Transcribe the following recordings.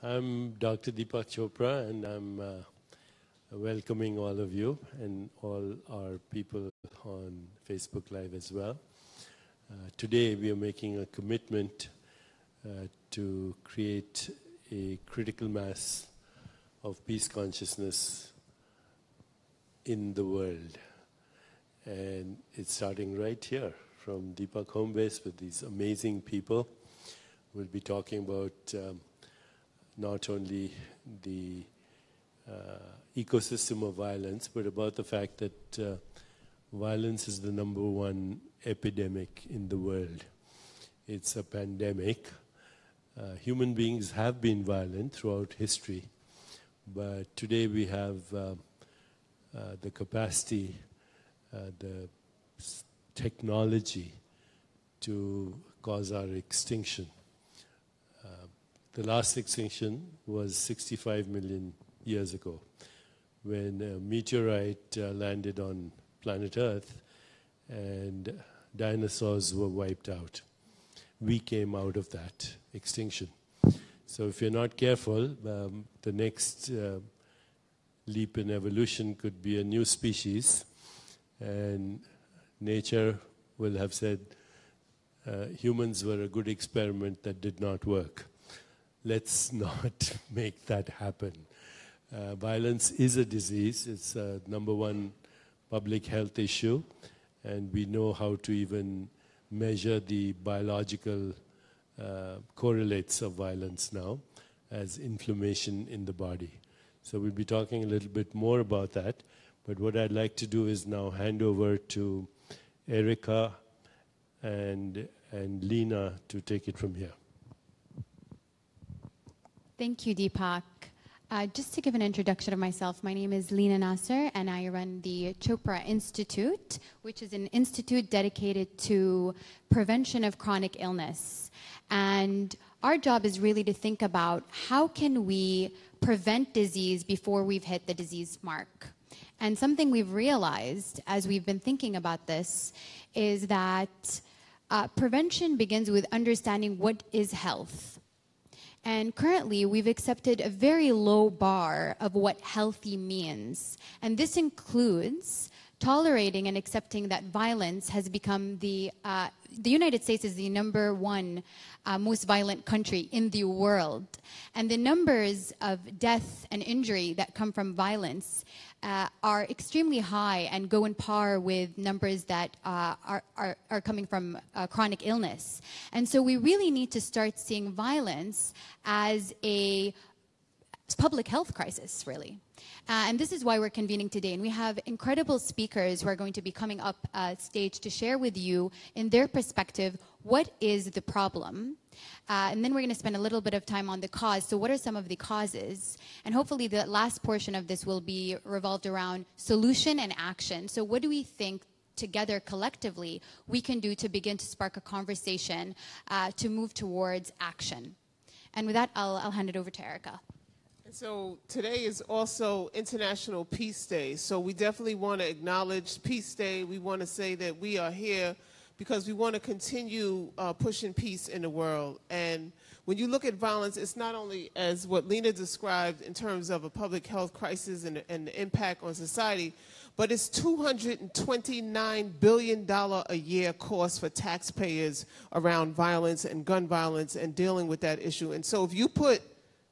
I'm Dr. Deepak Chopra, and I'm welcoming all of you and all our people on Facebook Live as well. Today, we are making a commitment to create a critical mass of peace consciousness in the world. And it's starting right here from Deepak Home Base with these amazing people. We'll be talking about not only the ecosystem of violence, but about the fact that violence is the #1 epidemic in the world. It's a pandemic. Human beings have been violent throughout history, but today we have the capacity, the technology to cause our extinction. The last extinction was 65 million years ago when a meteorite landed on planet Earth and dinosaurs were wiped out. We came out of that extinction. So if you're not careful, the next leap in evolution could be a new species, and nature will have said humans were a good experiment that did not work. Let's not make that happen. Violence is a disease. It's a #1 public health issue, and we know how to even measure the biological correlates of violence now as inflammation in the body. So we'll be talking a little bit more about that, but what I'd like to do is now hand over to Erica and Lena to take it from here. Thank you, Deepak. Just to give an introduction of myself, my name is Lena Nasser, and I run the Chopra Institute, which is an institute dedicated to prevention of chronic illness. And our job is really to think about how can we prevent disease before we've hit the disease mark. And something we've realized as we've been thinking about this is that prevention begins with understanding what is health. And currently, we've accepted a very low bar of what healthy means. And this includes tolerating and accepting that violence has become the United States is the #1 most violent country in the world. And the numbers of death and injury that come from violence are extremely high and go in par with numbers that are coming from chronic illness. And so we really need to start seeing violence as a public health crisis, really. And this is why we're convening today. And we have incredible speakers who are going to be coming up stage to share with you, in their perspective, what is the problem. And then we're going to spend a little bit of time on the cause. So what are some of the causes? And hopefully the last portion of this will be revolved around solution and action. So what do we think together collectively we can do to begin to spark a conversation to move towards action? And with that, I'll hand it over to Erica. So today is also International Peace Day. So we definitely want to acknowledge Peace Day. We want to say that we are here because we want to continue pushing peace in the world. And when you look at violence, it's not only as what Lena described in terms of a public health crisis and the impact on society, but it's $229 billion a year cost for taxpayers around violence and gun violence and dealing with that issue. And so if you put,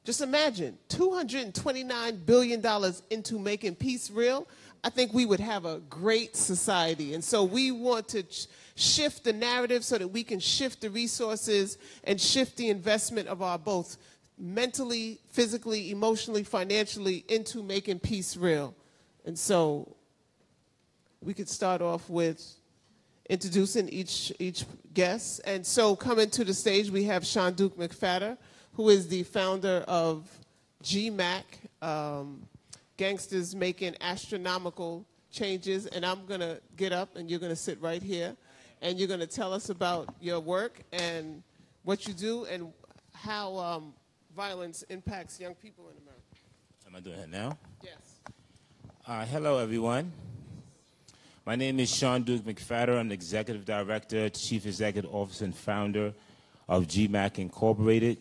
just imagine, $229 billion into making peace real, I think we would have a great society. And so we want to shift the narrative so that we can shift the resources and shift the investment of our both mentally, physically, emotionally, financially into making peace real. And so we could start off with introducing each guest. And so coming to the stage, we have Shanduk McFadder, who is the founder of GMAC, Gangsters Making Astronomical Changes. And I'm going to get up, and you're going to sit right here, and you're going to tell us about your work and what you do and how violence impacts young people in America. Am I doing it now? Yes. Hello, everyone. My name is Shanduk McFadder. I'm the Executive Director, Chief Executive Officer, and founder of GMAC Incorporated.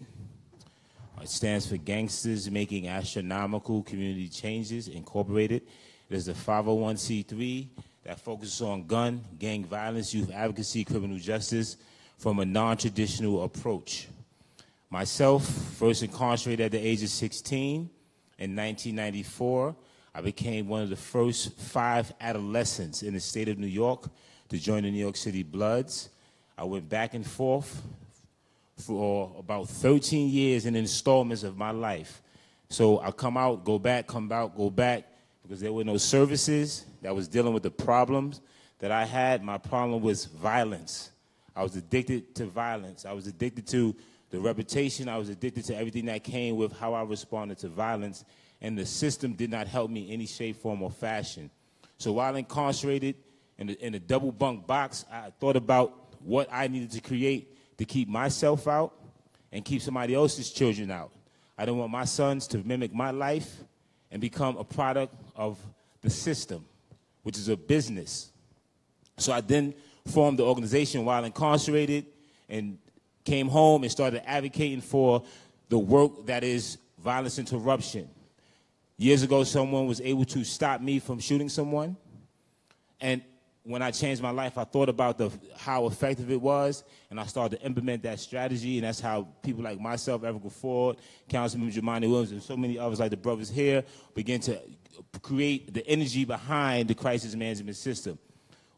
It stands for Gangsters Making Astronomical Community Changes, Incorporated. It is a 501c3 that focuses on gun, gang violence, youth advocacy, criminal justice from a non-traditional approach. Myself, first incarcerated at the age of 16 in 1994, I became one of the first 5 adolescents in the state of New York to join the New York City Bloods. I went back and forth for about 13 years in installments of my life. So I come out, go back, come out, go back, because there were no services that was dealing with the problems that I had. My problem was violence. I was addicted to violence. I was addicted to the reputation. I was addicted to everything that came with how I responded to violence, and the system did not help me in any shape, form, or fashion. So while incarcerated in a double bunk box, I thought about what I needed to create to keep myself out and keep somebody else's children out. I didn't want my sons to mimic my life and become a product of the system, which is a business. So I then formed the organization while incarcerated and came home and started advocating for the work that is violence interruption. Years ago, someone was able to stop me from shooting someone. And when I changed my life, I thought about how effective it was, and I started to implement that strategy, and that's how people like myself, Erica Ford, Councilman Jamani Williams, and so many others like the brothers here begin to create the energy behind the crisis management system.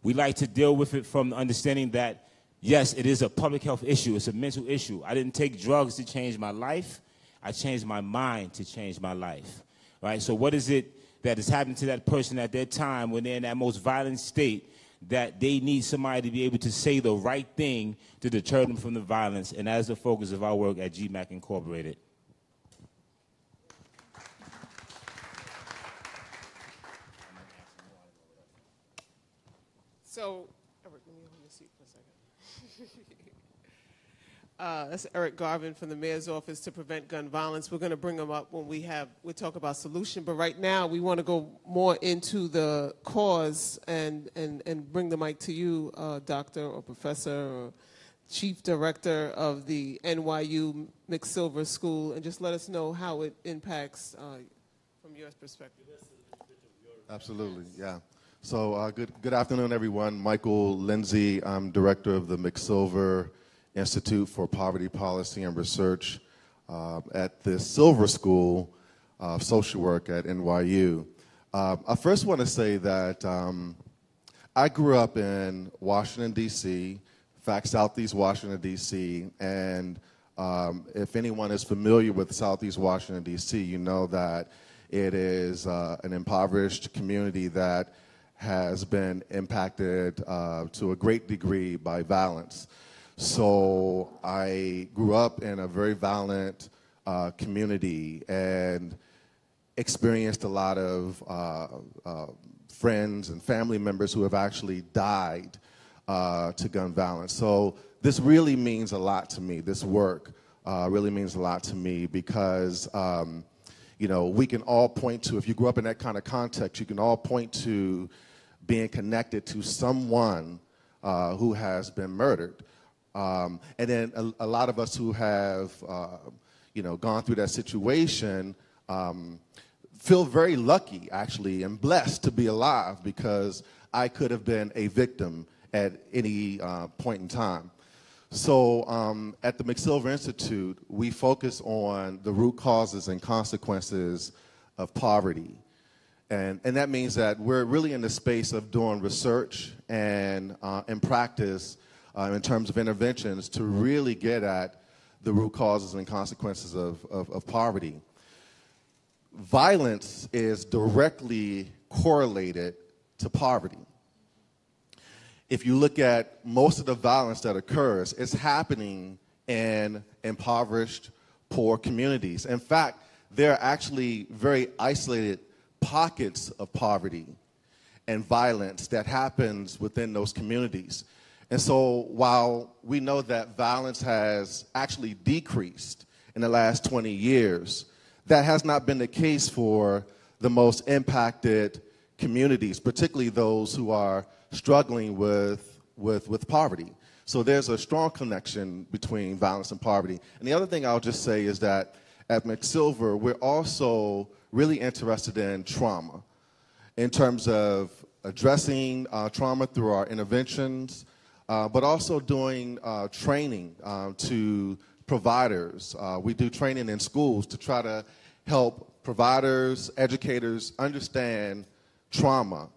We like to deal with it from the understanding that, yes, it is a public health issue. It's a mental issue. I didn't take drugs to change my life. I changed my mind to change my life, right? So what is it that is happening to that person at their time when they're in that most violent state that they need somebody to be able to say the right thing to deter them from the violence? And that is the focus of our work at GMAC Incorporated. So, Eric, let me hold your seat for a second. That's Eric Garvin from the Mayor's Office to Prevent Gun Violence. We're going to bring him up when we talk about solution, but right now we want to go more into the cause and bring the mic to you, doctor or professor or chief director of the NYU McSilver School, and just let us know how it impacts from your perspective. Absolutely, yeah. So good afternoon, everyone. Michael Lindsay, I'm director of the McSilver Institute for Poverty Policy and Research at the Silver School of Social Work at NYU. I first want to say that I grew up in Washington, D.C., in fact, Southeast Washington, D.C., and if anyone is familiar with Southeast Washington, D.C., you know that it is an impoverished community that has been impacted to a great degree by violence. So I grew up in a very violent community and experienced a lot of friends and family members who have actually died to gun violence. So this really means a lot to me. This work really means a lot to me because you know, we can all point to, if you grew up in that kind of context, you can all point to being connected to someone who has been murdered. And then a lot of us who have, you know, gone through that situation feel very lucky, actually, and blessed to be alive because I could have been a victim at any point in time. So at the McSilver Institute, we focus on the root causes and consequences of poverty. And that means that we're really in the space of doing research and practice in terms of interventions to really get at the root causes and consequences of poverty. Violence is directly correlated to poverty. If you look at most of the violence that occurs, it's happening in impoverished, poor communities. In fact, there are actually very isolated pockets of poverty and violence that happens within those communities. And so while we know that violence has actually decreased in the last 20 years, that has not been the case for the most impacted communities, particularly those who are struggling with poverty. So there's a strong connection between violence and poverty. And the other thing I'll just say is that at McSilver, we're also really interested in trauma in terms of addressing trauma through our interventions, but also doing training to providers. We do training in schools to try to help providers, educators understand trauma.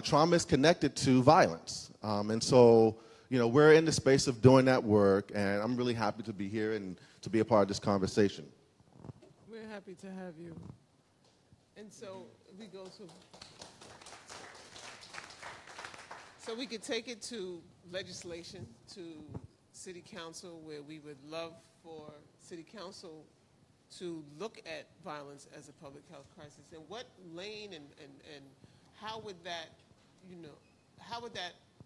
Trauma is connected to violence. And so, we're in the space of doing that work, and I'm really happy to be here and to be a part of this conversation. We're happy to have you. And so we go to, so we could take it to legislation, to City Council, where we would love for City Council to look at violence as a public health crisis. And what lane and how would that,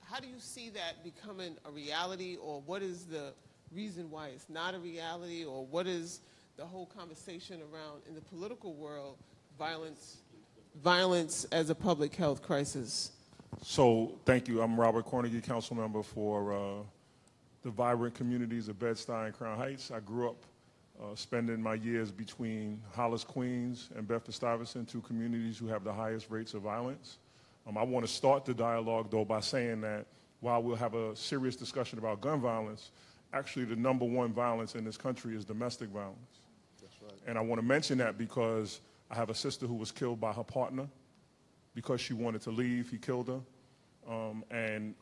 how do you see that becoming a reality, or what is the reason why it's not a reality, or what is the whole conversation around, in the political world, violence as a public health crisis? So, thank you. I'm Robert Cornegie, council member for the vibrant communities of Bed-Stuy and Crown Heights. I grew up spending my years between Hollis, Queens, and Bedford-Stuyvesant, two communities who have the highest rates of violence. I want to start the dialogue, though, by saying that while we'll have a serious discussion about gun violence, actually the number one violence in this country is domestic violence. That's right. And I want to mention that because I have a sister who was killed by her partner because she wanted to leave. He killed her. And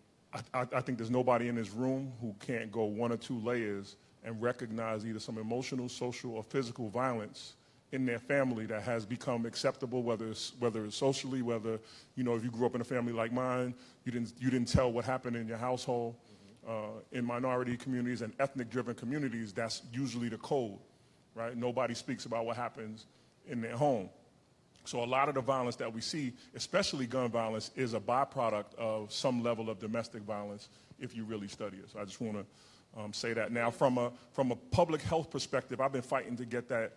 I think there's nobody in this room who can't go one or two layers and recognize either some emotional, social, or physical violence in their family that has become acceptable, whether it's socially, whether, if you grew up in a family like mine, you didn't tell what happened in your household. In minority communities and ethnic-driven communities, that's usually the code, right? Nobody speaks about what happens in their home. So a lot of the violence that we see, especially gun violence, is a byproduct of some level of domestic violence if you really study it. So I just want to say that. Now, from a public health perspective, I've been fighting to get that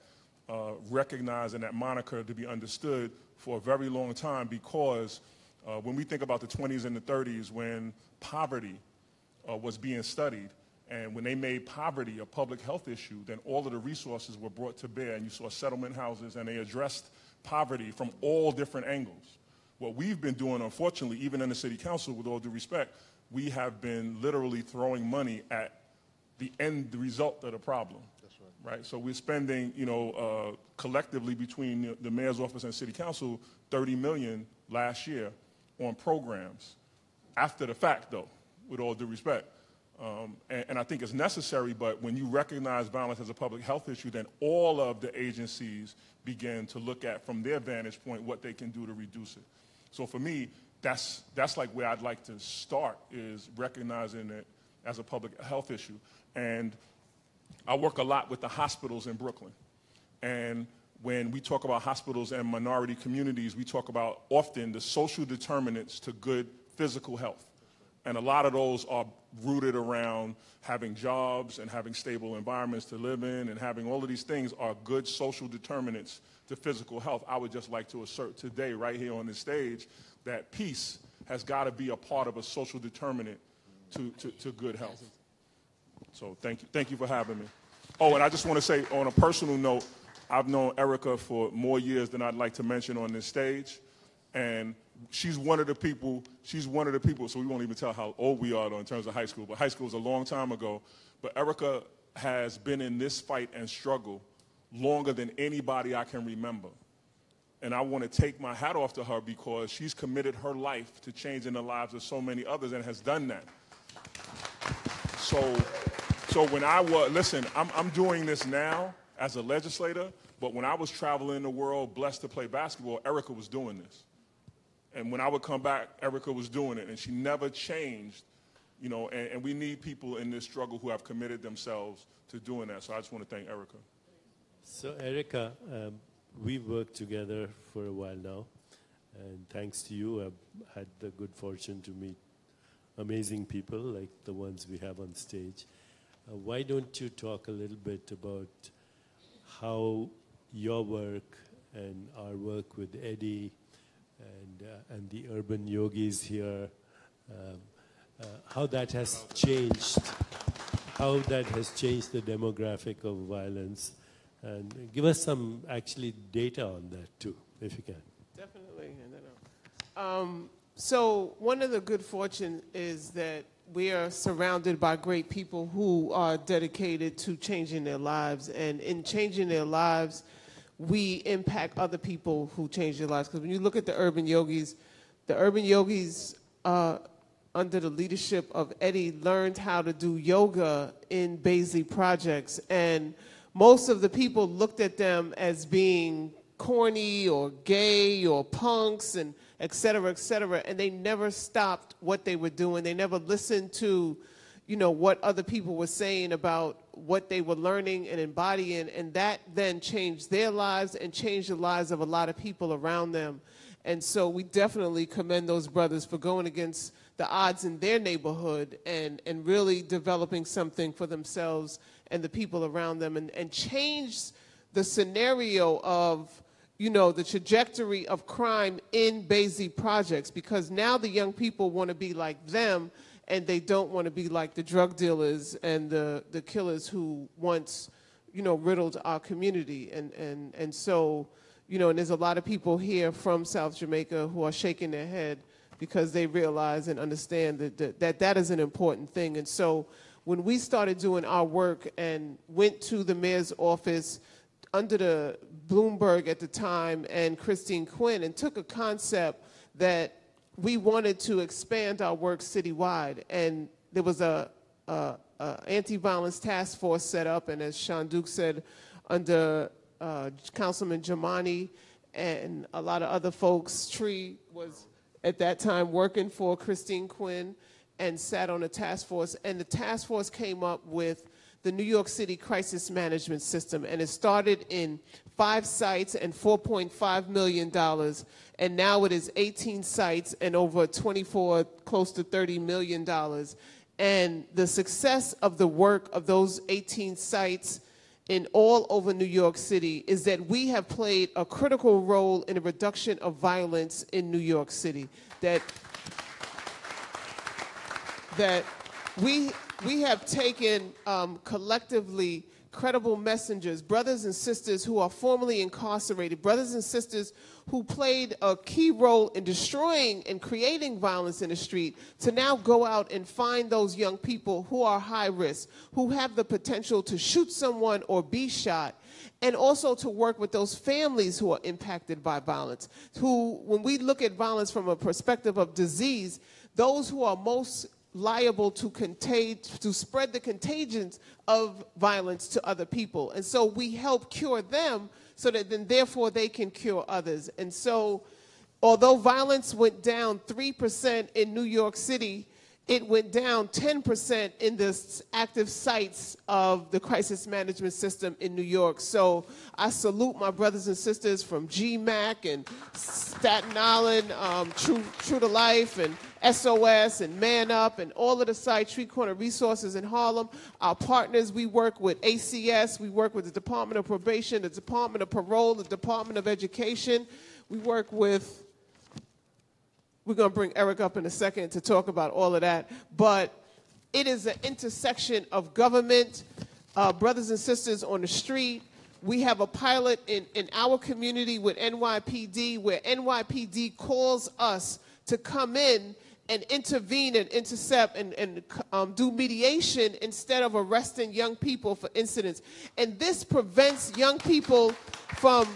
recognized and that moniker to be understood for a very long time, because when we think about the 20s and the 30s, when poverty was being studied, and when they made poverty a public health issue, then all of the resources were brought to bear, and you saw settlement houses, and they addressed poverty from all different angles. What we've been doing, unfortunately, even in the city council, with all due respect, we have been literally throwing money at the end result of the problem. That's right. So we're spending, collectively between the mayor's office and city council, $30 million last year on programs. After the fact, though, with all due respect. And I think it's necessary, but when you recognize violence as a public health issue, then all of the agencies begin to look at, from their vantage point, what they can do to reduce it. So for me, that's like where I'd like to start, is recognizing it as a public health issue. And I work a lot with the hospitals in Brooklyn. And when we talk about hospitals and minority communities, we talk about often the social determinants to good physical health. And a lot of those are rooted around having jobs and having stable environments to live in, and having all of these things are good social determinants to physical health. I would just like to assert today, right here on this stage, that peace has got to be a part of a social determinant to good health. So thank you for having me. Oh, and I just want to say, on a personal note, I've known Erica for more years than I'd like to mention on this stage. And she's one of the people, so we won't even tell how old we are, though, in terms of high school, but high school was a long time ago. But Erica has been in this fight and struggle longer than anybody I can remember. And I want to take my hat off to her, because she's committed her life to changing the lives of so many others and has done that. So when I'm doing this now as a legislator, but when I was traveling the world, blessed to play basketball, Erica was doing this. And when I would come back, Erica was doing it, and she never changed, and we need people in this struggle who have committed themselves to doing that. So I just want to thank Erica. So Erica, we've worked together for a while now, and thanks to you, I've had the good fortune to meet amazing people like the ones we have on stage. Why don't you talk a little bit about how your work and our work with Eddie and the urban yogis here, how that has changed the demographic of violence, And give us some actually data on that too, if you can. Definitely. So one of the good fortune is that we are surrounded by great people who are dedicated to changing their lives. And in changing their lives, we impact other people who change their lives. Because when you look at the urban yogis under the leadership of Eddie learned how to do yoga in Baisley projects. And most of the people looked at them as being corny or gay or punks and et cetera, and they never stopped what they were doing. They never listened to, what other people were saying about what they were learning and embodying, and that then changed their lives and changed the lives of a lot of people around them. And so we definitely commend those brothers for going against the odds in their neighborhood and really developing something for themselves and the people around them and change the scenario of the trajectory of crime in Baisley projects, because now the young people want to be like them and they don't want to be like the drug dealers and the killers who once, riddled our community. And so, and there's a lot of people here from South Jamaica who are shaking their head because they realize and understand that is an important thing. And so when we started doing our work and went to the mayor's office under the Bloomberg at the time and Christine Quinn and took a concept that we wanted to expand our work citywide. And there was a anti-violence task force set up, and as Sean Duke said, under Councilman Jamani and a lot of other folks. Tree was at that time working for Christine Quinn and sat on a task force, and the task force came up with the New York City Crisis Management System, and it started in 5 sites and $4.5 million, and now it is 18 sites and over 24, close to $30 million. And the success of the work of those 18 sites in all over New York City is that we have played a critical role in the reduction of violence in New York City. That we have taken collectively credible messengers, brothers and sisters who are formerly incarcerated, brothers and sisters who played a key role in destroying and creating violence in the street, to now go out and find those young people who are high risk, who have the potential to shoot someone or be shot, and also to work with those families who are impacted by violence, who, when we look at violence from a perspective of disease, those who are most liable to spread the contagions of violence to other people. And so we help cure them so that then therefore they can cure others. And so although violence went down 3% in New York City, it went down 10% in the active sites of the crisis management system in New York. So I salute my brothers and sisters from GMAC and Staten Island, True to Life and SOS and Man Up and all of the sites, Tree Corner Resources in Harlem. Our partners, we work with ACS, we work with the Department of Probation, the Department of Parole, the Department of Education. We work with, we're going to bring Eric up in a second to talk about all of that. But it is an intersection of government, brothers and sisters on the street. We have a pilot in our community with NYPD where NYPD calls us to come in and intervene and intercept and do mediation instead of arresting young people for incidents. And this prevents young people from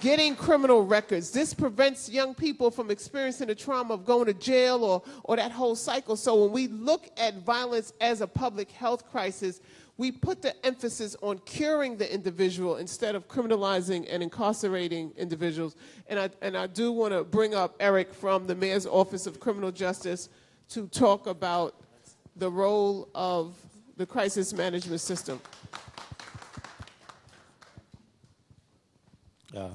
getting criminal records. This prevents young people from experiencing the trauma of going to jail or that whole cycle. So when we look at violence as a public health crisis, we put the emphasis on curing the individual instead of criminalizing and incarcerating individuals. And I do want to bring up Eric from the Mayor's Office of Criminal Justice to talk about the role of the crisis management system.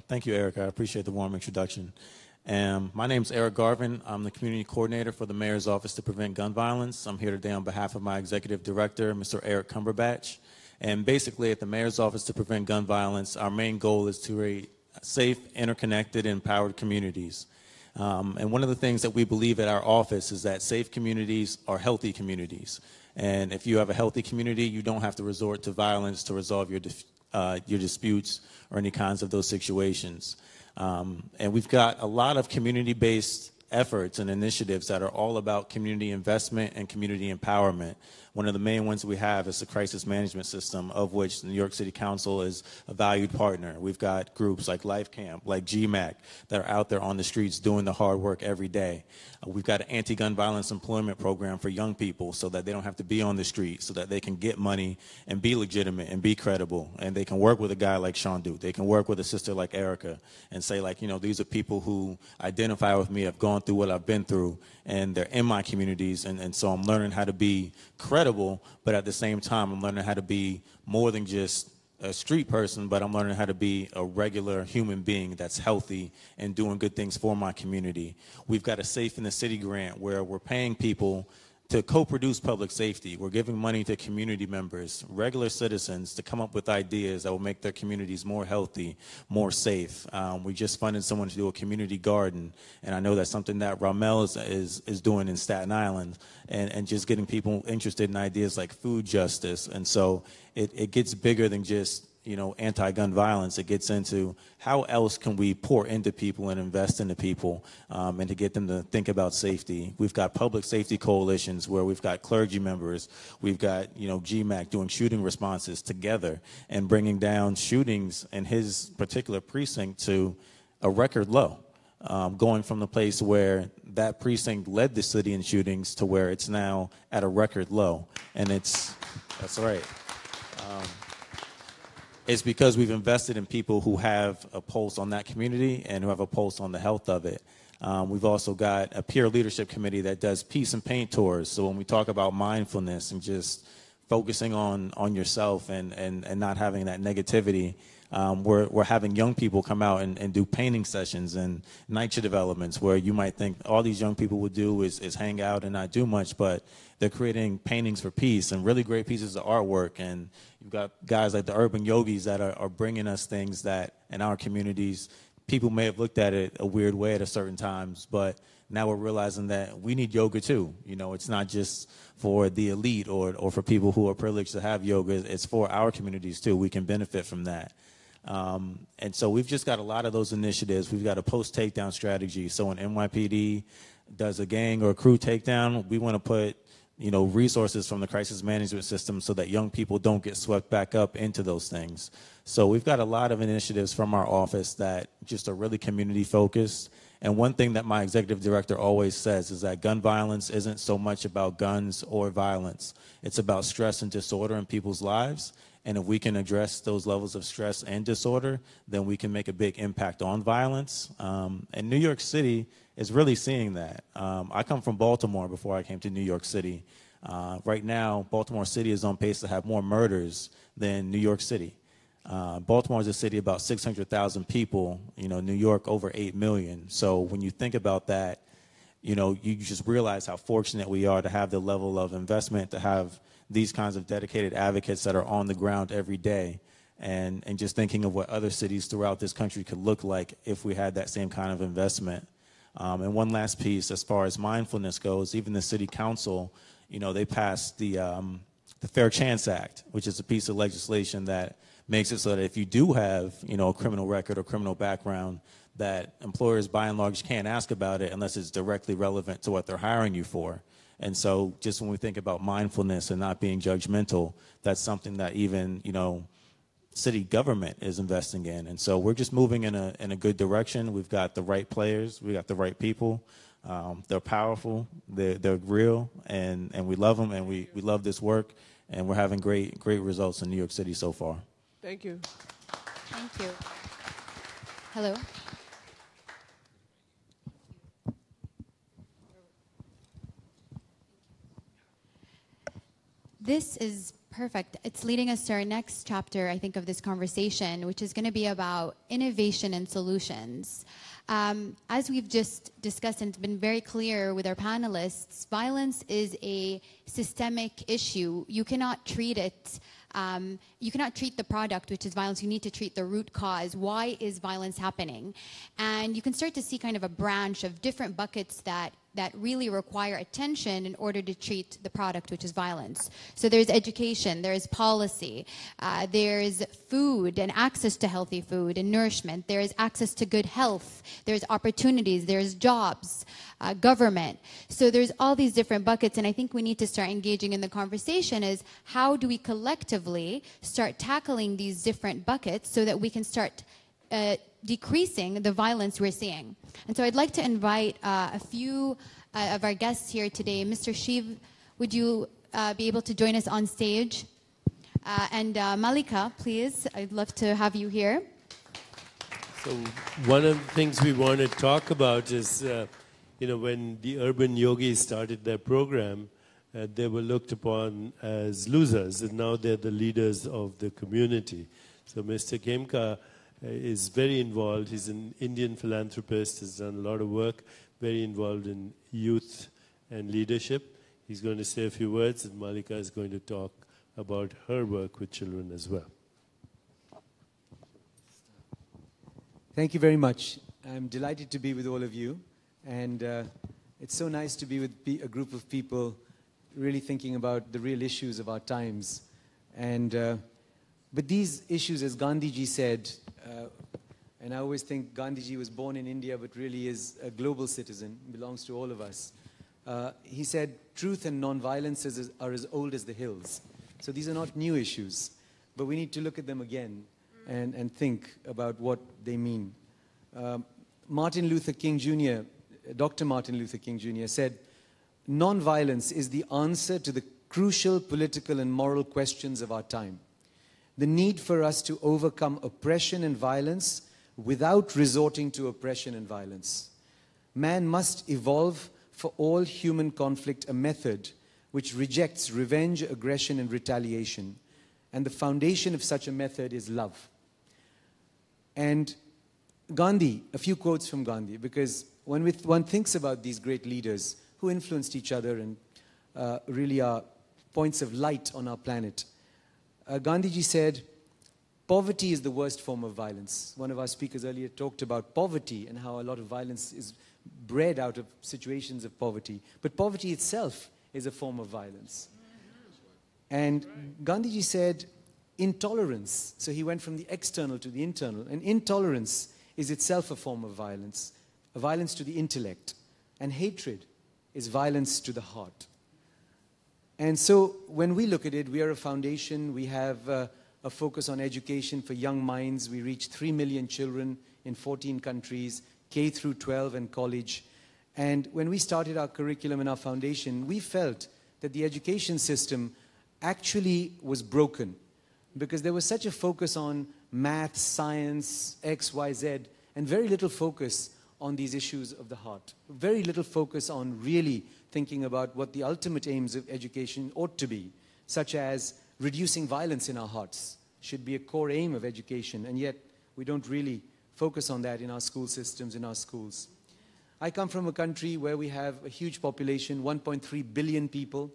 Thank you, Eric. I appreciate the warm introduction. My name is Eric Garvin. I'm the community coordinator for the Mayor's Office to Prevent Gun Violence. I'm here today on behalf of my executive director, Mr. Eric Cumberbatch. And basically, at the Mayor's Office to Prevent Gun Violence, our main goal is to create safe, interconnected, and empowered communities. And one of the things that we believe at our office is that safe communities are healthy communities. And if you have a healthy community, you don't have to resort to violence to resolve your your disputes or any kinds of those situations. And we've got a lot of community-based efforts and initiatives that are all about community investment and community empowerment. One of the main ones we have is the crisis management system, of which the New York City Council is a valued partner. We've got groups like Life Camp, like GMAC, that are out there on the streets doing the hard work every day. We've got an anti-gun violence employment program for young people so that they don't have to be on the street, so that they can get money and be legitimate and be credible. And they can work with a guy like Sean Duke. They can work with a sister like Erica and say, like, you know, these are people who identify with me, have gone through what I've been through, and they're in my communities. And so I'm learning how to be credible, but at the same time, I'm learning how to be more than just a street person, but I'm learning how to be a regular human being that's healthy and doing good things for my community. We've got a Safe in the City grant where we're paying people to co-produce public safety. We're giving money to community members, regular citizens, to come up with ideas that will make their communities more healthy, more safe. We just funded someone to do a community garden, and I know that's something that Ramel is doing in Staten Island, and just getting people interested in ideas like food justice. And so it gets bigger than just, you know, anti-gun violence. It gets into how else can we pour into people and invest into people, and to get them to think about safety. We've got public safety coalitions where we've got clergy members. We've got, you know, GMAC doing shooting responses together and bringing down shootings in his particular precinct to a record low, going from the place where that precinct led the city in shootings to where it's now at a record low. And that's right. It's because we've invested in people who have a pulse on that community and who have a pulse on the health of it. We've also got a peer leadership committee that does peace and paint tours. So when we talk about mindfulness and just focusing on yourself and not having that negativity, we're having young people come out and do painting sessions and NYCHA developments where you might think all these young people would do is hang out and not do much, but they're creating paintings for peace and really great pieces of artwork. And you've got guys like the urban yogis that are bringing us things that in our communities, people may have looked at it a weird way at a certain times, but now we're realizing that we need yoga too. You know, it's not just for the elite or for people who are privileged to have yoga. It's for our communities too. We can benefit from that. And so we've just got a lot of those initiatives. We've got a post-takedown strategy. So when NYPD does a gang or a crew takedown, we want to put, you know, resources from the crisis management system so that young people don't get swept back up into those things. So we've got a lot of initiatives from our office that just are really community focused. And one thing that my executive director always says is that gun violence isn't so much about guns or violence. It's about stress and disorder in people's lives. And if we can address those levels of stress and disorder, then we can make a big impact on violence. And New York City is really seeing that. I come from Baltimore before I came to New York City. Right now, Baltimore City is on pace to have more murders than New York City. Baltimore is a city of about 600,000 people, you know, New York over 8 million. So when you think about that, you know, you just realize how fortunate we are to have the level of investment, to have these kinds of dedicated advocates that are on the ground every day, and just thinking of what other cities throughout this country could look like if we had that same kind of investment. And one last piece, as far as mindfulness goes, even the city council, you know, they passed the Fair Chance Act, which is a piece of legislation that makes it so that if you do have, you know, a criminal record or criminal background, that employers by and large can't ask about it unless it's directly relevant to what they're hiring you for. And so just when we think about mindfulness and not being judgmental, that's something that even, you know, city government is investing in. And so we're just moving in a good direction. We've got the right players. We got the right people. They're powerful. They're real. And we love them. And we love this work. And we're having great results in New York City so far. Thank you. Thank you. Hello. This is perfect. It's leading us to our next chapter, I think, of this conversation, which is going to be about innovation and solutions. As we've just discussed, and it's been very clear with our panelists, violence is a systemic issue. You cannot treat it. You cannot treat the product, which is violence. You need to treat the root cause. Why is violence happening? And you can start to see kind of a branch of different buckets that that really require attention in order to treat the product, which is violence. So there's education, there's policy, there's food and access to healthy food and nourishment, there is access to good health, there's opportunities, there's jobs, government. So there's all these different buckets, and I think we need to start engaging in the conversation is how do we collectively start tackling these different buckets so that we can start decreasing the violence we're seeing. And so I'd like to invite a few of our guests here today. Mr. Shiv, would you be able to join us on stage? And Malika, please, I'd love to have you here. So one of the things we want to talk about is, when the urban yogis started their program, they were looked upon as losers, and now they're the leaders of the community. So Mr. Khemka is very involved. He's an Indian philanthropist, has done a lot of work, very involved in youth and leadership. He's going to say a few words, and Malika is going to talk about her work with children as well. Thank you very much. I'm delighted to be with all of you, and it's so nice to be with a group of people really thinking about the real issues of our times. But these issues, as Gandhiji said, and I always think Gandhiji was born in India, but really is a global citizen, belongs to all of us. He said, truth and nonviolence are as old as the hills. So these are not new issues, but we need to look at them again and think about what they mean. Martin Luther King Jr., Dr. Martin Luther King Jr. said, nonviolence is the answer to the crucial political and moral questions of our time. The need for us to overcome oppression and violence without resorting to oppression and violence. Man must evolve for all human conflict a method which rejects revenge, aggression, and retaliation. And the foundation of such a method is love. And Gandhi, a few quotes from Gandhi, because when one thinks about these great leaders who influenced each other and really are points of light on our planet, Gandhiji said, poverty is the worst form of violence. One of our speakers earlier talked about poverty and how a lot of violence is bred out of situations of poverty. But poverty itself is a form of violence. And Gandhiji said, intolerance, so he went from the external to the internal, and intolerance is itself a form of violence, a violence to the intellect. And hatred is violence to the heart. And so when we look at it, we are a foundation. We have a focus on education for young minds. We reach 3 million children in 14 countries, K through 12 and college. And when we started our curriculum and our foundation, we felt that the education system actually was broken because there was such a focus on math, science, X, Y, Z, and very little focus on these issues of the heart. Very little focus on really thinking about what the ultimate aims of education ought to be, such as reducing violence in our hearts should be a core aim of education, and yet we don't really focus on that in our school systems, in our schools. I come from a country where we have a huge population, 1.3 billion people.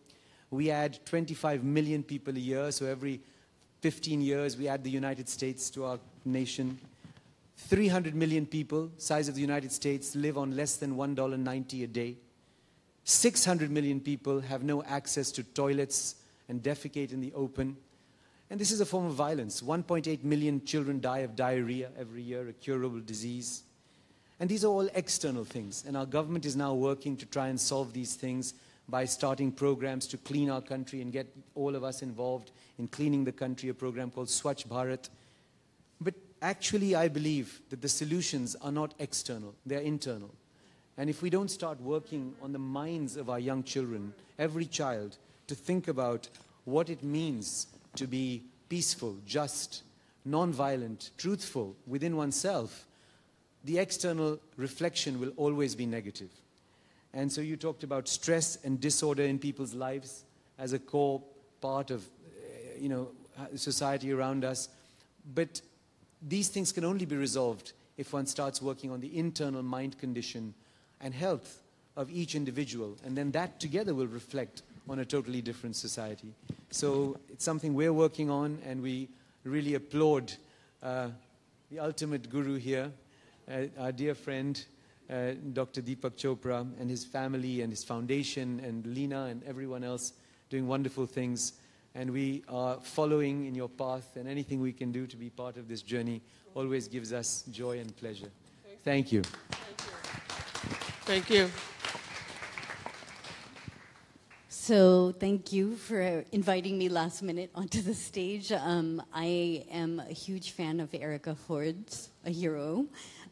We add 25 million people a year, so every 15 years we add the United States to our nation. 300 million people, size of the United States, live on less than $1.90 a day. 600 million people have no access to toilets and defecate in the open. And this is a form of violence. 1.8 million children die of diarrhea every year, a curable disease. And these are all external things. And our government is now working to try and solve these things by starting programs to clean our country and get all of us involved in cleaning the country, a program called Swachh Bharat. But actually, I believe that the solutions are not external, they're internal. And if we don't start working on the minds of our young children, every child, to think about what it means to be peaceful, just, non-violent, truthful within oneself, the external reflection will always be negative. And so you talked about stress and disorder in people's lives as a core part of, society around us. But these things can only be resolved if one starts working on the internal mind condition and health of each individual. And then that together will reflect on a totally different society. So it's something we're working on, and we really applaud the ultimate guru here, our dear friend, Dr. Deepak Chopra and his family and his foundation, and Lena and everyone else doing wonderful things. And we are following in your path, and anything we can do to be part of this journey always gives us joy and pleasure. Thank you. Thank you. So thank you for inviting me last minute onto the stage. I am a huge fan of Erica Ford's A Hero,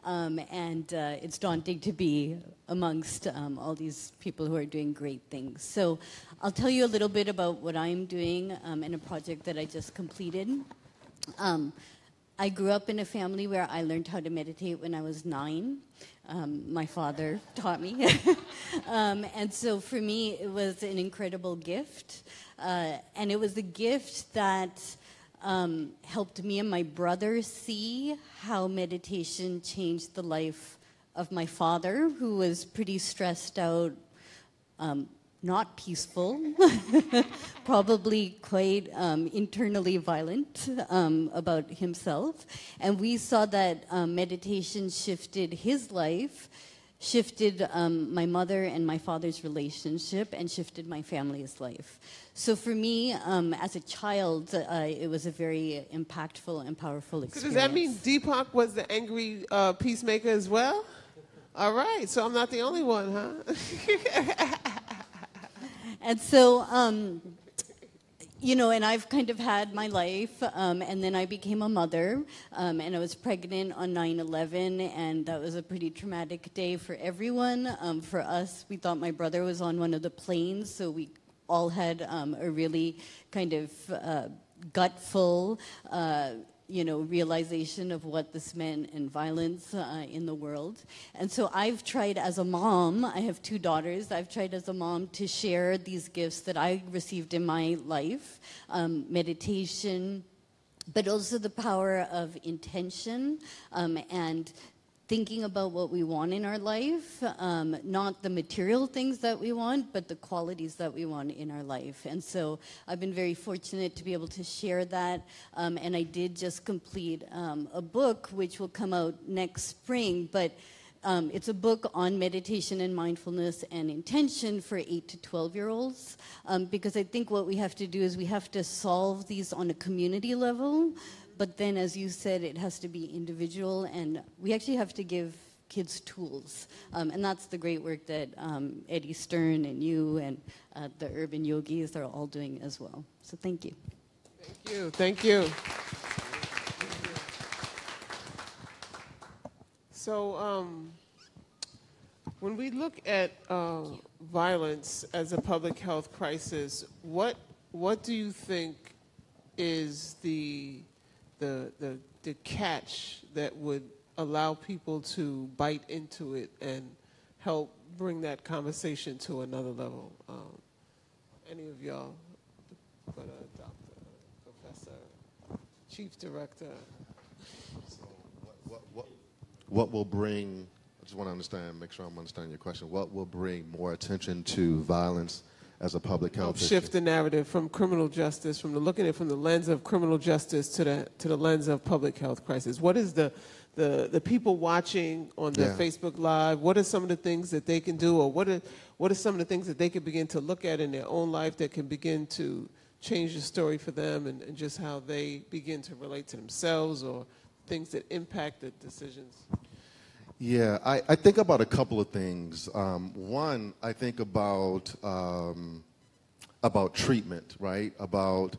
and it's daunting to be amongst all these people who are doing great things. So I'll tell you a little bit about what I'm doing in a project that I just completed. I grew up in a family where I learned how to meditate when I was 9. My father taught me. And so for me, it was an incredible gift. And it was a gift that helped me and my brother see how meditation changed the life of my father, who was pretty stressed out, not peaceful, probably quite internally violent about himself. And we saw that meditation shifted his life, shifted my mother and my father's relationship, and shifted my family's life. So for me, as a child, it was a very impactful and powerful experience. So does that mean Deepak was the angry peacemaker as well? All right, so I'm not the only one, huh? And so, you know, and I've kind of had my life, and then I became a mother, and I was pregnant on 9/11, and that was a pretty traumatic day for everyone. For us, we thought my brother was on one of the planes, so we all had a really kind of gutful, you know, realization of what this meant in violence in the world. And so I've tried as a mom, I have 2 daughters, I've tried as a mom to share these gifts that I received in my life, meditation, but also the power of intention and thinking about what we want in our life, not the material things that we want, but the qualities that we want in our life. And so I've been very fortunate to be able to share that. And I did just complete a book, which will come out next spring, but it's a book on meditation and mindfulness and intention for 8 to 12-year-olds, because I think what we have to do is we have to solve these on a community level. But then, as you said, it has to be individual, and we actually have to give kids tools. And that's the great work that Eddie Stern and you and the urban yogis are all doing as well. So thank you. Thank you. Thank you. So when we look at violence as a public health crisis, what do you think is the catch that would allow people to bite into it and help bring that conversation to another level? Any of y'all, doctor, professor, chief director? So what will bring, I just want to understand, make sure I'm understanding your question, what will bring more attention to violence as a public health issue? Shift the narrative from criminal justice, from looking at it from the lens of criminal justice to the lens of public health crisis. What is the people watching on the Facebook Live? What are some of the things that they can do, or what are some of the things that they can begin to look at in their own life that can begin to change the story for them, and just how they begin to relate to themselves or things that impact the decisions? Yeah, I think about a couple of things. One, I think about treatment, right? About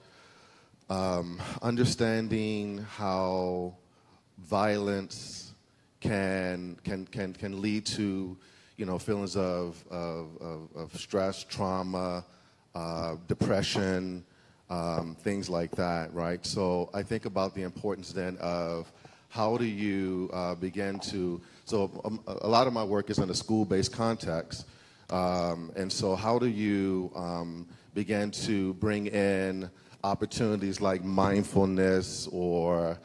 understanding how violence can lead to, you know, feelings of stress, trauma, depression, things like that, right? So I think about the importance then of how do you begin to, so a lot of my work is in a school-based context, and so how do you begin to bring in opportunities like mindfulness or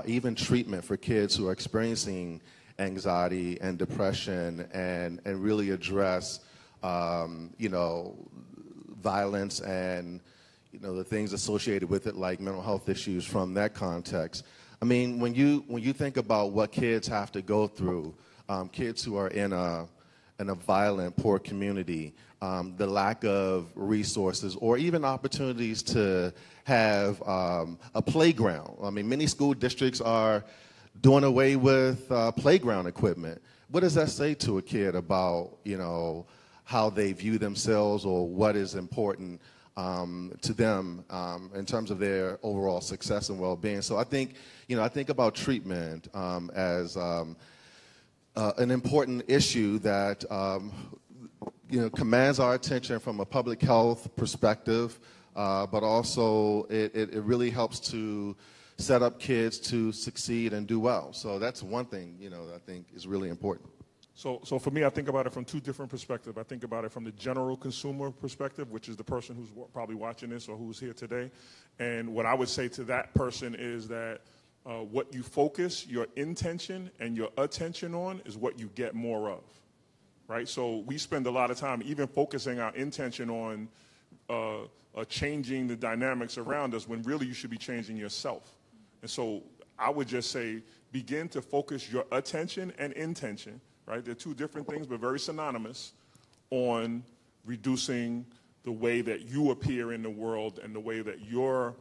even treatment for kids who are experiencing anxiety and depression, and really address, you know, violence and, you know, the things associated with it, like mental health issues from that context. I mean, when you think about what kids have to go through kids who are in a violent, poor community, the lack of resources or even opportunities to have a playground. I mean, many school districts are doing away with playground equipment. What does that say to a kid about, how they view themselves or what is important to them in terms of their overall success and well-being? So I think, I think about treatment as an important issue that commands our attention from a public health perspective, but also it really helps to set up kids to succeed and do well. So that's one thing, that I think is really important. So for me, I think about it from two different perspectives. I think about it from the general consumer perspective, which is the person who's probably watching this or who's here today. And what I would say to that person is that what you focus your intention and your attention on is what you get more of, right? So we spend a lot of time even focusing our intention on changing the dynamics around us when really you should be changing yourself. And so I would just say begin to focus your attention and intention, right? They're two different things, but very synonymous, on reducing the way that you appear in the world and the way that your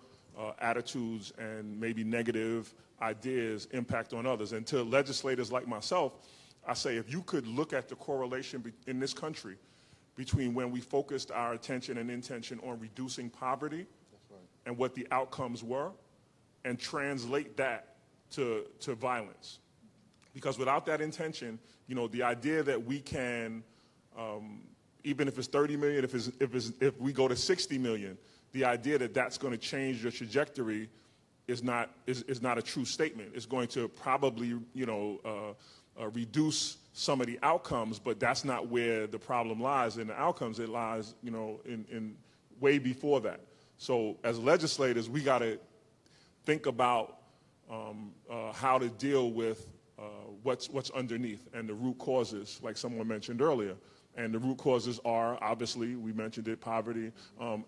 attitudes and maybe negative ideas impact on others. And to legislators like myself, I say if you could look at the correlation in this country between when we focused our attention and intention on reducing poverty and what the outcomes were, and translate that to violence. Because without that intention, the idea that we can, even if it's 30 million, if we go to 60 million, the idea that that's going to change your trajectory is not a true statement. It's going to probably, reduce some of the outcomes, but that's not where the problem lies in the outcomes. It lies, in way before that. So as legislators, we got to think about how to deal with what's underneath and the root causes, like someone mentioned earlier. And the root causes are, obviously, we mentioned it, poverty.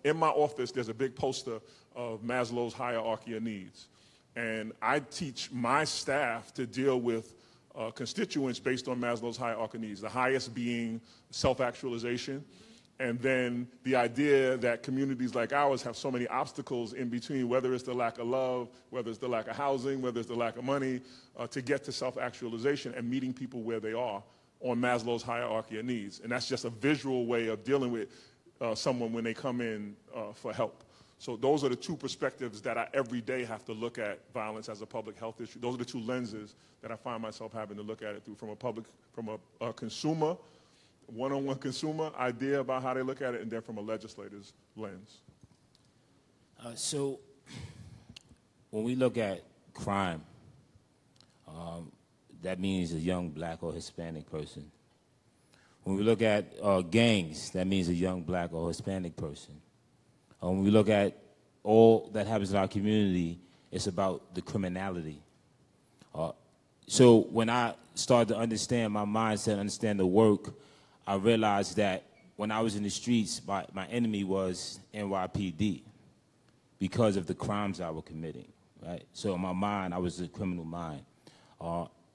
In my office, there's a big poster of Maslow's hierarchy of needs. And I teach my staff to deal with constituents based on Maslow's hierarchy of needs, the highest being self-actualization. And then the idea that communities like ours have so many obstacles in between, whether it's the lack of love, whether it's the lack of housing, whether it's the lack of money, to get to self-actualization and meeting people where they are on Maslow's hierarchy of needs. And that's just a visual way of dealing with someone when they come in for help. So those are the two perspectives that I every day have to look at violence as a public health issue. Those are the two lenses that I find myself having to look at it through, from a consumer, one-on-one consumer idea about how they look at it, and then from a legislator's lens. So when we look at crime, that means a young black or Hispanic person. When we look at gangs, that means a young black or Hispanic person. When we look at all that happens in our community, it's about the criminality. So when I started to understand my mindset, understand the work, I realized that when I was in the streets, my enemy was NYPD because of the crimes I was committing, right? So in my mind, I was a criminal mind.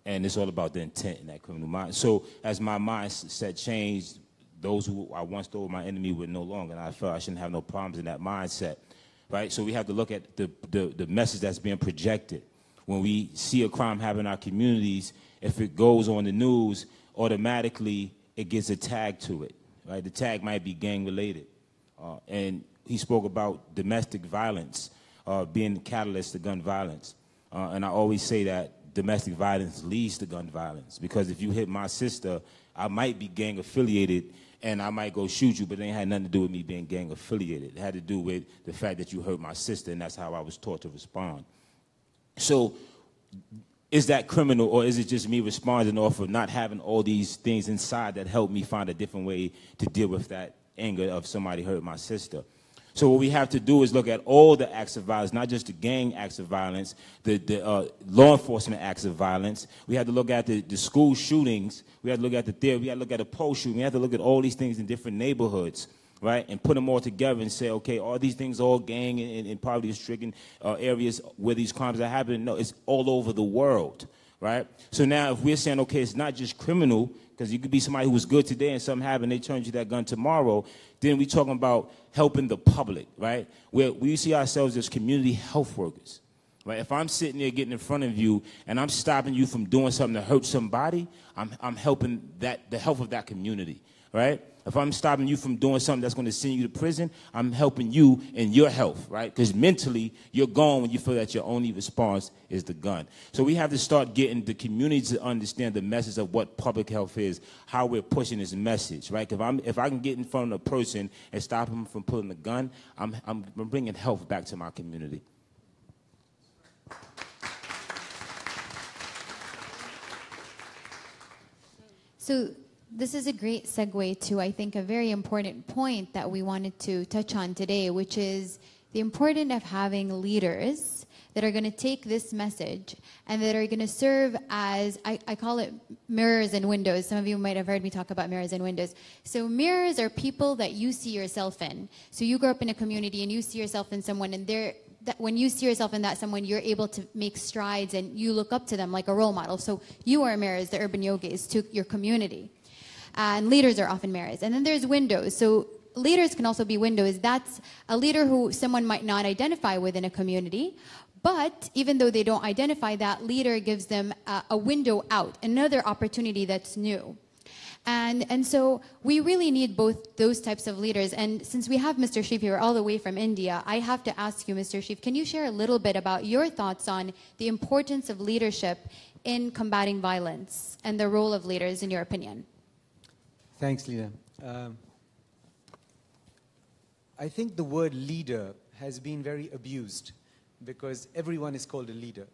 And it's all about the intent in that criminal mind. So as my mindset changed, those who I once thought were my enemy were no longer, and I felt I shouldn't have no problems in that mindset, right? So we have to look at the message that's being projected. When we see a crime happen in our communities, if it goes on the news, automatically it gets a tag to it, right? The tag might be gang-related. And he spoke about domestic violence being the catalyst to gun violence. And I always say that domestic violence leads to gun violence, because if you hit my sister, I might be gang-affiliated, and I might go shoot you, but it ain't had nothing to do with me being gang-affiliated. It had to do with the fact that you hurt my sister, and that's how I was taught to respond. So is that criminal, or is it just me responding off of not having all these things inside that help me find a different way to deal with that anger of somebody hurt my sister? So what we have to do is look at all the acts of violence, not just the gang acts of violence, the law enforcement acts of violence. We have to look at the school shootings. We have to look at the theater. We have to look at the post shooting. We have to look at all these things in different neighborhoods, right, and put them all together and say, okay, all these things, all gang and poverty-stricken areas where these crimes are happening. No, it's all over the world, right? So now if we're saying, okay, it's not just criminal, because you could be somebody who was good today and something happened, they turned you that gun tomorrow, then we're talking about helping the public, right? Where we see ourselves as community health workers, right? If I'm sitting there getting in front of you and I'm stopping you from doing something to hurt somebody, I'm helping the health of that community, right? If I'm stopping you from doing something that's going to send you to prison, I'm helping you in your health, right? Because mentally, you're gone when you feel that your only response is the gun. So we have to start getting the community to understand the message of what public health is, how we're pushing this message, right? If I can get in front of a person and stop him from pulling the gun, I'm bringing health back to my community. So this is a great segue to, I think, a very important point that we wanted to touch on today, which is the importance of having leaders that are going to take this message and that are going to serve as, I call it mirrors and windows. Some of you might have heard me talk about mirrors and windows. So mirrors are people that you see yourself in. So you grow up in a community and you see yourself in someone, and when you see yourself in that someone, you're able to make strides and you look up to them like a role model. So you are mirrors, the urban yogis, to your community. And leaders are often mirrors. And then there's windows. So leaders can also be windows. That's a leader who someone might not identify with in a community, but even though they don't identify, that leader gives them a window out, another opportunity that's new. And so we really need both those types of leaders. And since we have Mr. Sharif here all the way from India, I have to ask you, Mr. Sharif, can you share a little bit about your thoughts on the importance of leadership in combating violence and the role of leaders, in your opinion? Thanks, Lena. I think the word leader has been very abused because everyone is called a leader.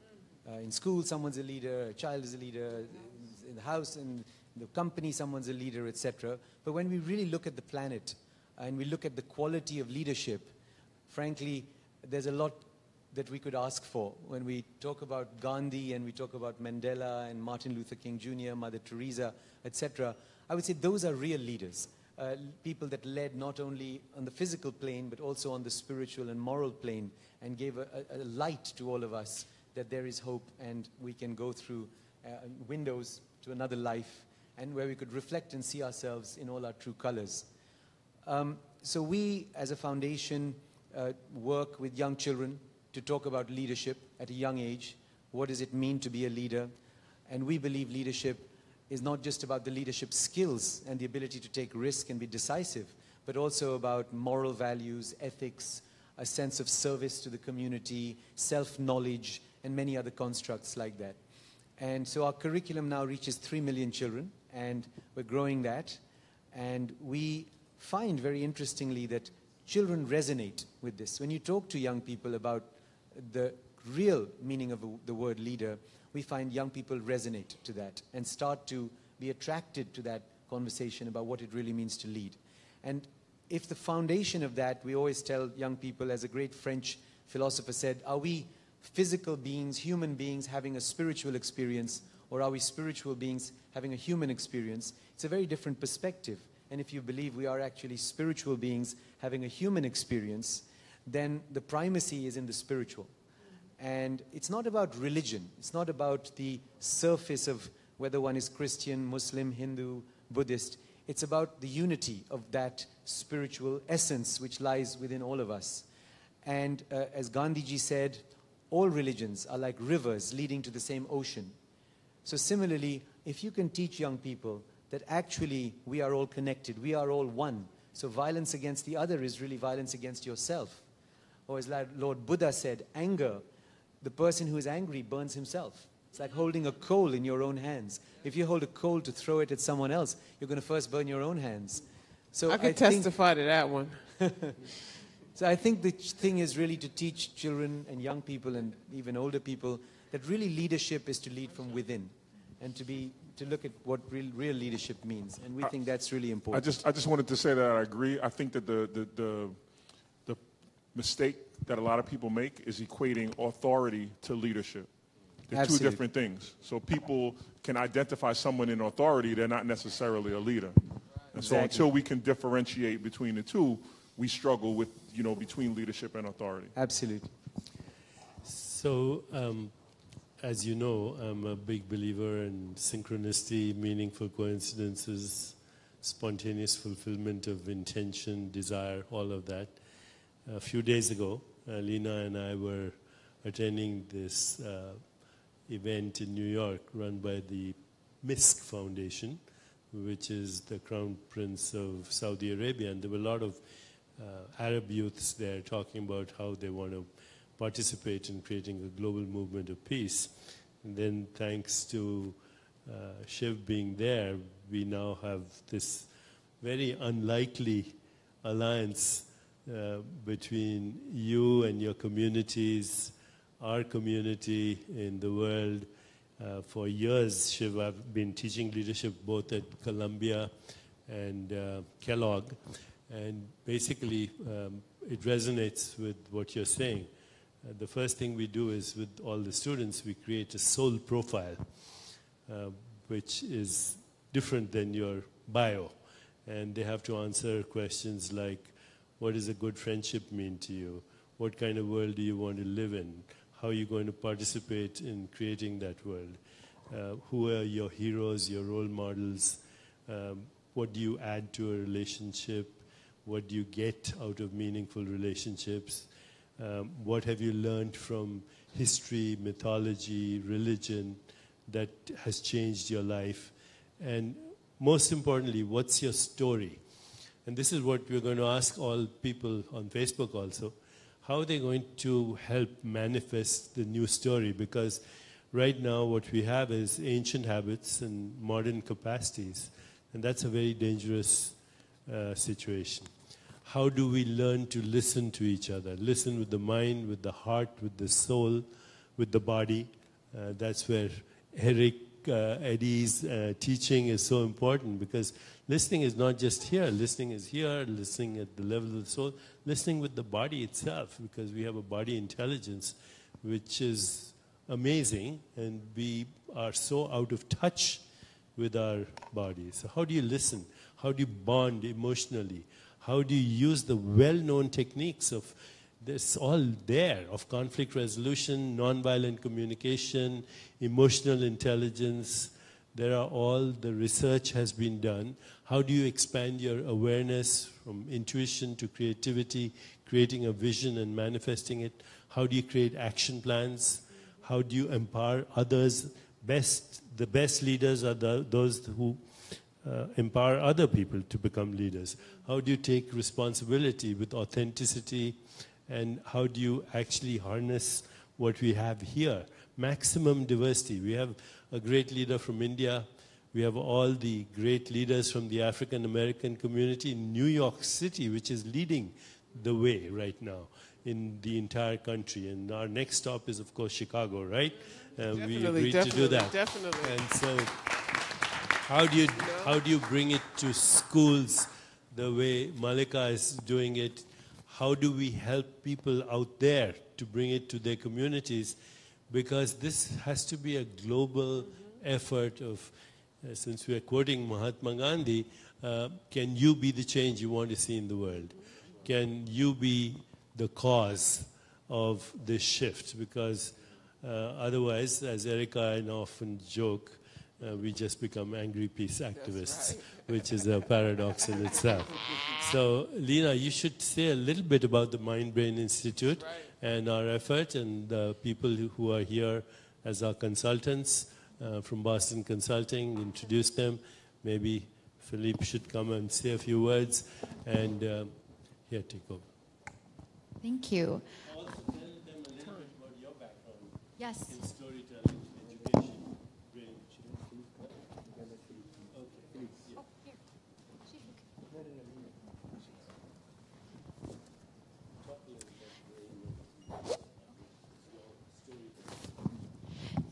In school, someone's a leader, a child is a leader, in the house, in the company, someone's a leader, etc. But when we really look at the planet and we look at the quality of leadership, frankly, there's a lot that we could ask for. When we talk about Gandhi and we talk about Mandela and Martin Luther King Jr., Mother Teresa, etc., I would say those are real leaders, people that led not only on the physical plane, but also on the spiritual and moral plane, and gave a light to all of us that there is hope and we can go through windows to another life, and where we could reflect and see ourselves in all our true colors. So we, as a foundation, work with young children to talk about leadership at a young age. What does it mean to be a leader? And we believe leadership is not just about the leadership skills and the ability to take risk and be decisive, but also about moral values, ethics, a sense of service to the community, self-knowledge, and many other constructs like that. And so our curriculum now reaches 3 million children, and we're growing that. And we find, very interestingly, that children resonate with this. When you talk to young people about the real meaning of the word leader, we find young people resonate to that and start to be attracted to that conversation about what it really means to lead. And if the foundation of that, we always tell young people, as a great French philosopher said, are we physical beings, human beings having a spiritual experience, or are we spiritual beings having a human experience? It's a very different perspective. And if you believe we are actually spiritual beings having a human experience, then the primacy is in the spiritual. And it's not about religion. It's not about the surface of whether one is Christian, Muslim, Hindu, Buddhist. It's about the unity of that spiritual essence which lies within all of us. And as Gandhiji said, all religions are like rivers leading to the same ocean. So similarly, if you can teach young people that actually we are all connected, we are all one. So violence against the other is really violence against yourself. Or as Lord Buddha said, anger, the person who is angry burns himself. It's like holding a coal in your own hands. If you hold a coal to throw it at someone else, you're going to first burn your own hands. So I can testify to that one. So I think the thing is really to teach children and young people and even older people that really leadership is to lead from within, and to look at what real leadership means. And we think that's really important. I just wanted to say that I agree. I think that the mistake that a lot of people make is equating authority to leadership. They're two different things. So people can identify someone in authority, they're not necessarily a leader. And so until we can differentiate between the two, we struggle with, between leadership and authority. Absolutely. So as you know, I'm a big believer in synchronicity, meaningful coincidences, spontaneous fulfillment of intention, desire, all of that. A few days ago, Lena and I were attending this event in New York run by the MISC Foundation, which is the Crown Prince of Saudi Arabia. And there were a lot of Arab youths there talking about how they want to participate in creating a global movement of peace. And then thanks to Shiv being there, we now have this very unlikely alliance between you and your communities, our community in the world. For years, Shiv, I've been teaching leadership both at Columbia and Kellogg. And basically, it resonates with what you're saying. The first thing we do is with all the students, we create a soul profile, which is different than your bio. And they have to answer questions like, what does a good friendship mean to you? What kind of world do you want to live in? How are you going to participate in creating that world? Who are your heroes, your role models? What do you add to a relationship? What do you get out of meaningful relationships? What have you learned from history, mythology, religion that has changed your life? And most importantly, what's your story? And this is what we're going to ask all people on Facebook also. How are they going to help manifest the new story? Because right now what we have is ancient habits and modern capacities. And that's a very dangerous situation. How do we learn to listen to each other? Listen with the mind, with the heart, with the soul, with the body. That's where Eddie's teaching is so important, because listening is not just here. Listening is here, listening at the level of the soul, listening with the body itself, because we have a body intelligence which is amazing, and we are so out of touch with our bodies. So how do you listen? How do you bond emotionally? How do you use the well-known techniques of this all there, of conflict resolution, nonviolent communication, emotional intelligence? There are all, the research has been done. How do you expand your awareness from intuition to creativity, creating a vision and manifesting it? How do you create action plans? How do you empower others? The best leaders are those who empower other people to become leaders. How do you take responsibility with authenticity? And how do you actually harness what we have here? Maximum diversity. We have a great leader from India. We have all the great leaders from the African American community in New York City, which is leading the way right now in the entire country. And our next stop is, of course, Chicago, right? We agreed to do that. Definitely. And so how do you bring it to schools the way Malika is doing it? How do we help people out there to bring it to their communities? Because this has to be a global effort of, since we are quoting Mahatma Gandhi, can you be the change you want to see in the world? Can you be the cause of this shift? Because otherwise, as Erica and I often joke, we just become angry peace activists, which is a paradox in itself. So, Lena, you should say a little bit about the Mind Brain Institute and our effort, and the people who are here as our consultants from Boston Consulting, introduce them. Maybe Philippe should come and say a few words, and here, take over. Thank you. Also tell them a little bit about your background Yes. in storytelling, education, brain.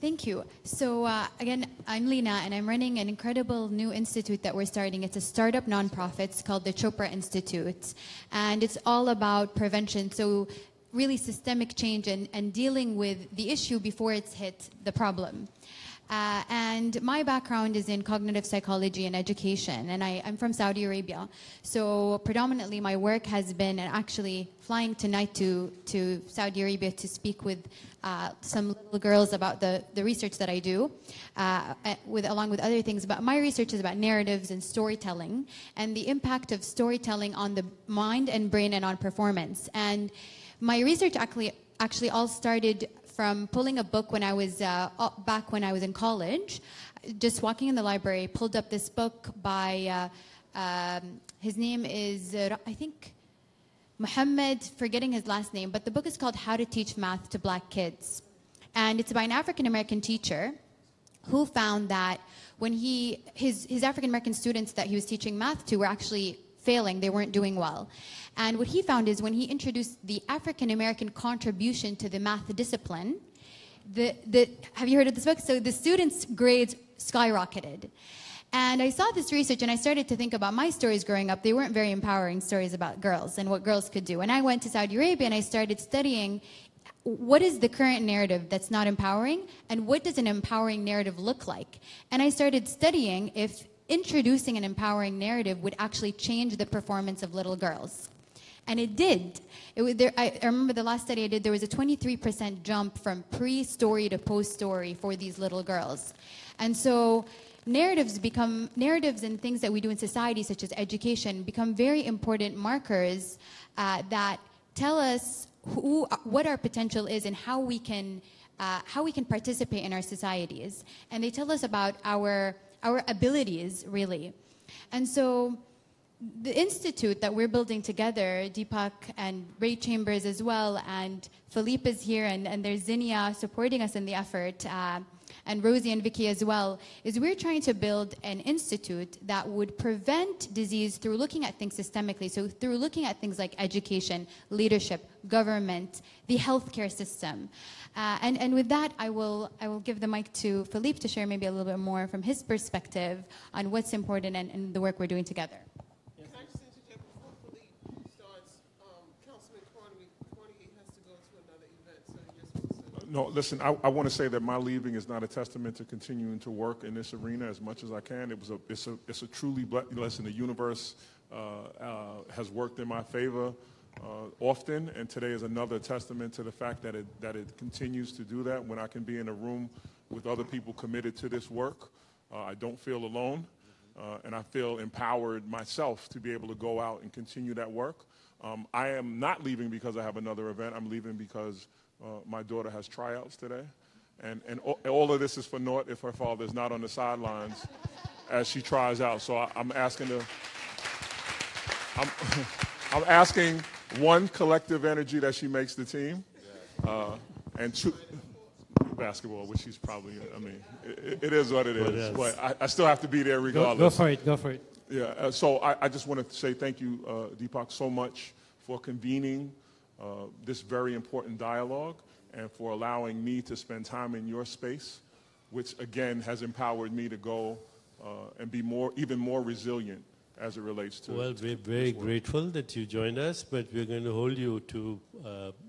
Thank you. So again, I'm Lena, and I'm running an incredible new institute that we're starting. It's a startup nonprofit. It's called the Chopra Institute, and it's all about prevention. So really systemic change and dealing with the issue before it's hit the problem. And my background is in cognitive psychology and education, and I'm from Saudi Arabia. So predominantly my work has been actually flying tonight to Saudi Arabia to speak with some little girls about the research that I do, along with other things. But my research is about narratives and storytelling and the impact of storytelling on the mind and brain and on performance. And my research actually all started from pulling a book when I was back when I was in college. Just walking in the library, pulled up this book by his name is I think Muhammad, forgetting his last name, but the book is called How to Teach Math to Black Kids. And it's by an African-American teacher who found that when his African-American students that he was teaching math to were actually failing, they weren't doing well. And what he found is when he introduced the African-American contribution to the math discipline, have you heard of this book? So the students' grades skyrocketed. And I saw this research and I started to think about my stories growing up. They weren't very empowering stories about girls and what girls could do. And I went to Saudi Arabia and I started studying what is the current narrative that's not empowering and what does an empowering narrative look like. And I started studying if introducing an empowering narrative would actually change the performance of little girls. And it did. I remember the last study I did, there was a 23% jump from pre-story to post-story for these little girls. And so narratives and things that we do in society, such as education, become very important markers that tell us what our potential is and how we can participate in our societies. And they tell us about our abilities, really. And so the institute that we're building together, Deepak and Ray Chambers as well, and Philippe is here, and there's Zinnia supporting us in the effort, and Rosie and Vicky as well, is we're trying to build an institute that would prevent disease through looking at things systemically. So through looking at things like education, leadership, government, the healthcare system. And with that, I will give the mic to Philippe to share maybe a little bit more from his perspective on what's important and the work we're doing together. Can I just interject before Philippe starts? Councilman Carnegie has to go to another event, so he just wants to... No, listen, I want to say that my leaving is not a testament to continuing to work in this arena as much as I can. It's a truly blessing. The universe has worked in my favor often, and today is another testament to the fact that it continues to do that. When I can be in a room with other people committed to this work, I don't feel alone, and I feel empowered myself to be able to go out and continue that work. I am not leaving because I have another event. I'm leaving because my daughter has tryouts today, and all of this is for naught if her father is not on the sidelines as she tries out. So I'm asking I'm asking one, collective energy that she makes the team, and two, basketball, which she's probably, I mean, it is what it is, but I still have to be there regardless. Go for it. Yeah, so I just want to say thank you, Deepak, so much for convening this very important dialogue and for allowing me to spend time in your space, which again has empowered me to go and be even more resilient as it relates to... Well, we're very grateful that you joined us, but we're going to hold you to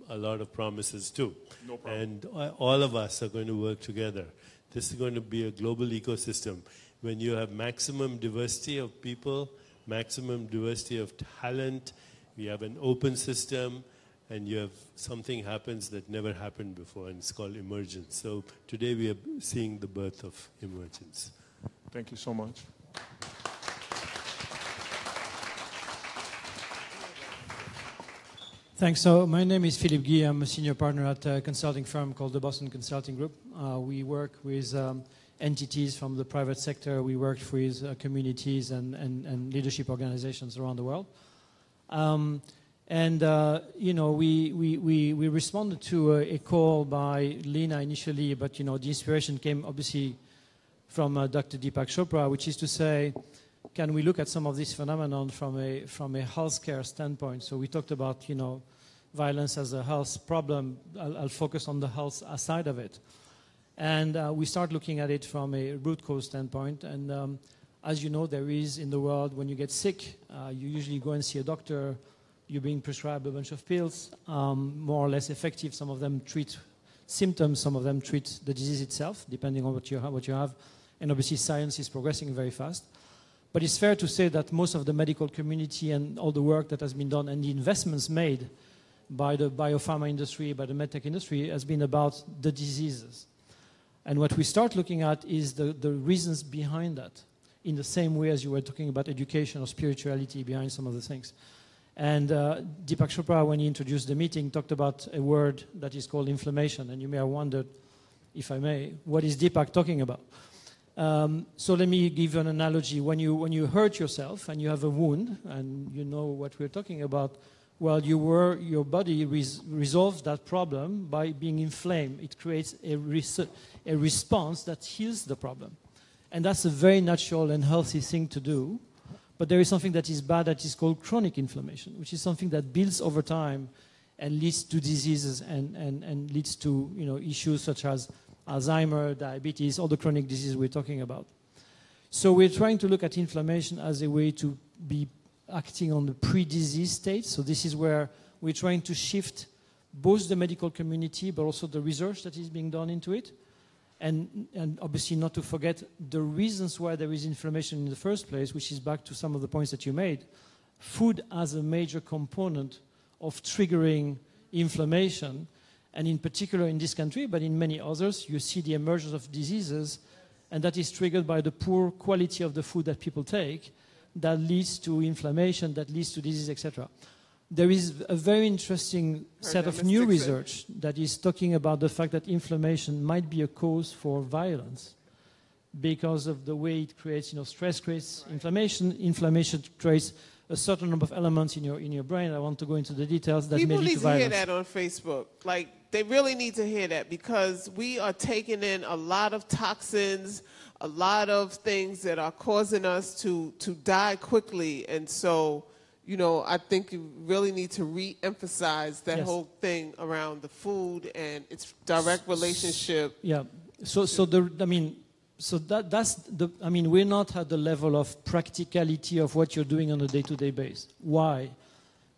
a lot of promises too. No problem. And all of us are going to work together. This is going to be a global ecosystem. When you have maximum diversity of people, maximum diversity of talent, we have an open system, and you have something happens that never happened before, and it's called emergence. So today we are seeing the birth of emergence. Thank you so much. Thanks. So my name is Philippe Guy. I'm a senior partner at a consulting firm called the Boston Consulting Group. We work with entities from the private sector. We work with communities and leadership organizations around the world. You know, we responded to a call by Lina initially, but you know, the inspiration came obviously from Dr. Deepak Chopra, which is to say, can we look at some of this phenomenon from a healthcare standpoint? So we talked about, you know, violence as a health problem. I'll focus on the health side of it. And we start looking at it from a root cause standpoint. And as you know, there is in the world, when you get sick, you usually go and see a doctor. You're being prescribed a bunch of pills, more or less effective. Some of them treat symptoms. Some of them treat the disease itself, depending on what you have. And obviously, science is progressing very fast. But it's fair to say that most of the medical community and all the work that has been done and the investments made by the biopharma industry, by the medtech industry, has been about the diseases. And what we start looking at is the reasons behind that, in the same way as you were talking about education or spirituality behind some of the things. And Deepak Chopra, when he introduced the meeting, talked about a word that is called inflammation. And you may have wondered, if I may, what is Deepak talking about? So let me give you an analogy. When you hurt yourself and you have a wound, and you know what we're talking about, well, your body resolves that problem by being inflamed. It creates a response that heals the problem. And that's a very natural and healthy thing to do. But there is something that is bad that is called chronic inflammation, which is something that builds over time and leads to diseases and leads to issues such as Alzheimer, diabetes, all the chronic diseases we're talking about. So we're trying to look at inflammation as a way to be acting on the pre-disease state. So this is where we're trying to shift both the medical community but also the research that is being done into it. And obviously not to forget the reasons why there is inflammation in the first place, which is back to some of the points that you made. Food as a major component of triggering inflammation. And in particular in this country, but in many others, you see the emergence of diseases, and that is triggered by the poor quality of the food that people take, that leads to inflammation, that leads to disease, etc. There is a very interesting set of new research that is talking about the fact that inflammation might be a cause for violence because of the way it creates, stress creates inflammation. Inflammation creates a certain number of elements in your brain. I want to go into the details that may lead to violence. People need to hear that on Facebook. They really need to hear that because we are taking in a lot of toxins, a lot of things that are causing us to die quickly. And so, I think you really need to re-emphasize that whole thing around the food and its direct relationship. Yeah. We're not at the level of practicality of what you're doing on a day-to-day basis. Why?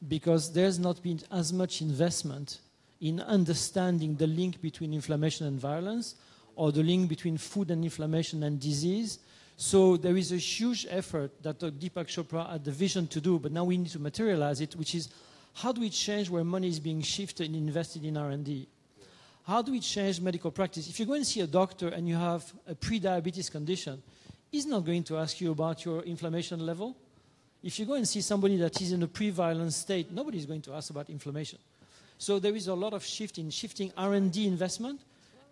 Because there's not been as much investment in understanding the link between inflammation and violence, or the link between food and inflammation and disease. So there is a huge effort that Deepak Chopra had the vision to do, but now we need to materialize it, which is how do we change where money is being shifted and invested in R&D? How do we change medical practice? If you go and see a doctor and you have a pre-diabetes condition, he's not going to ask you about your inflammation level. If you go and see somebody that is in a pre-violent state, nobody's going to ask about inflammation. So there is a lot of shifting R&D investment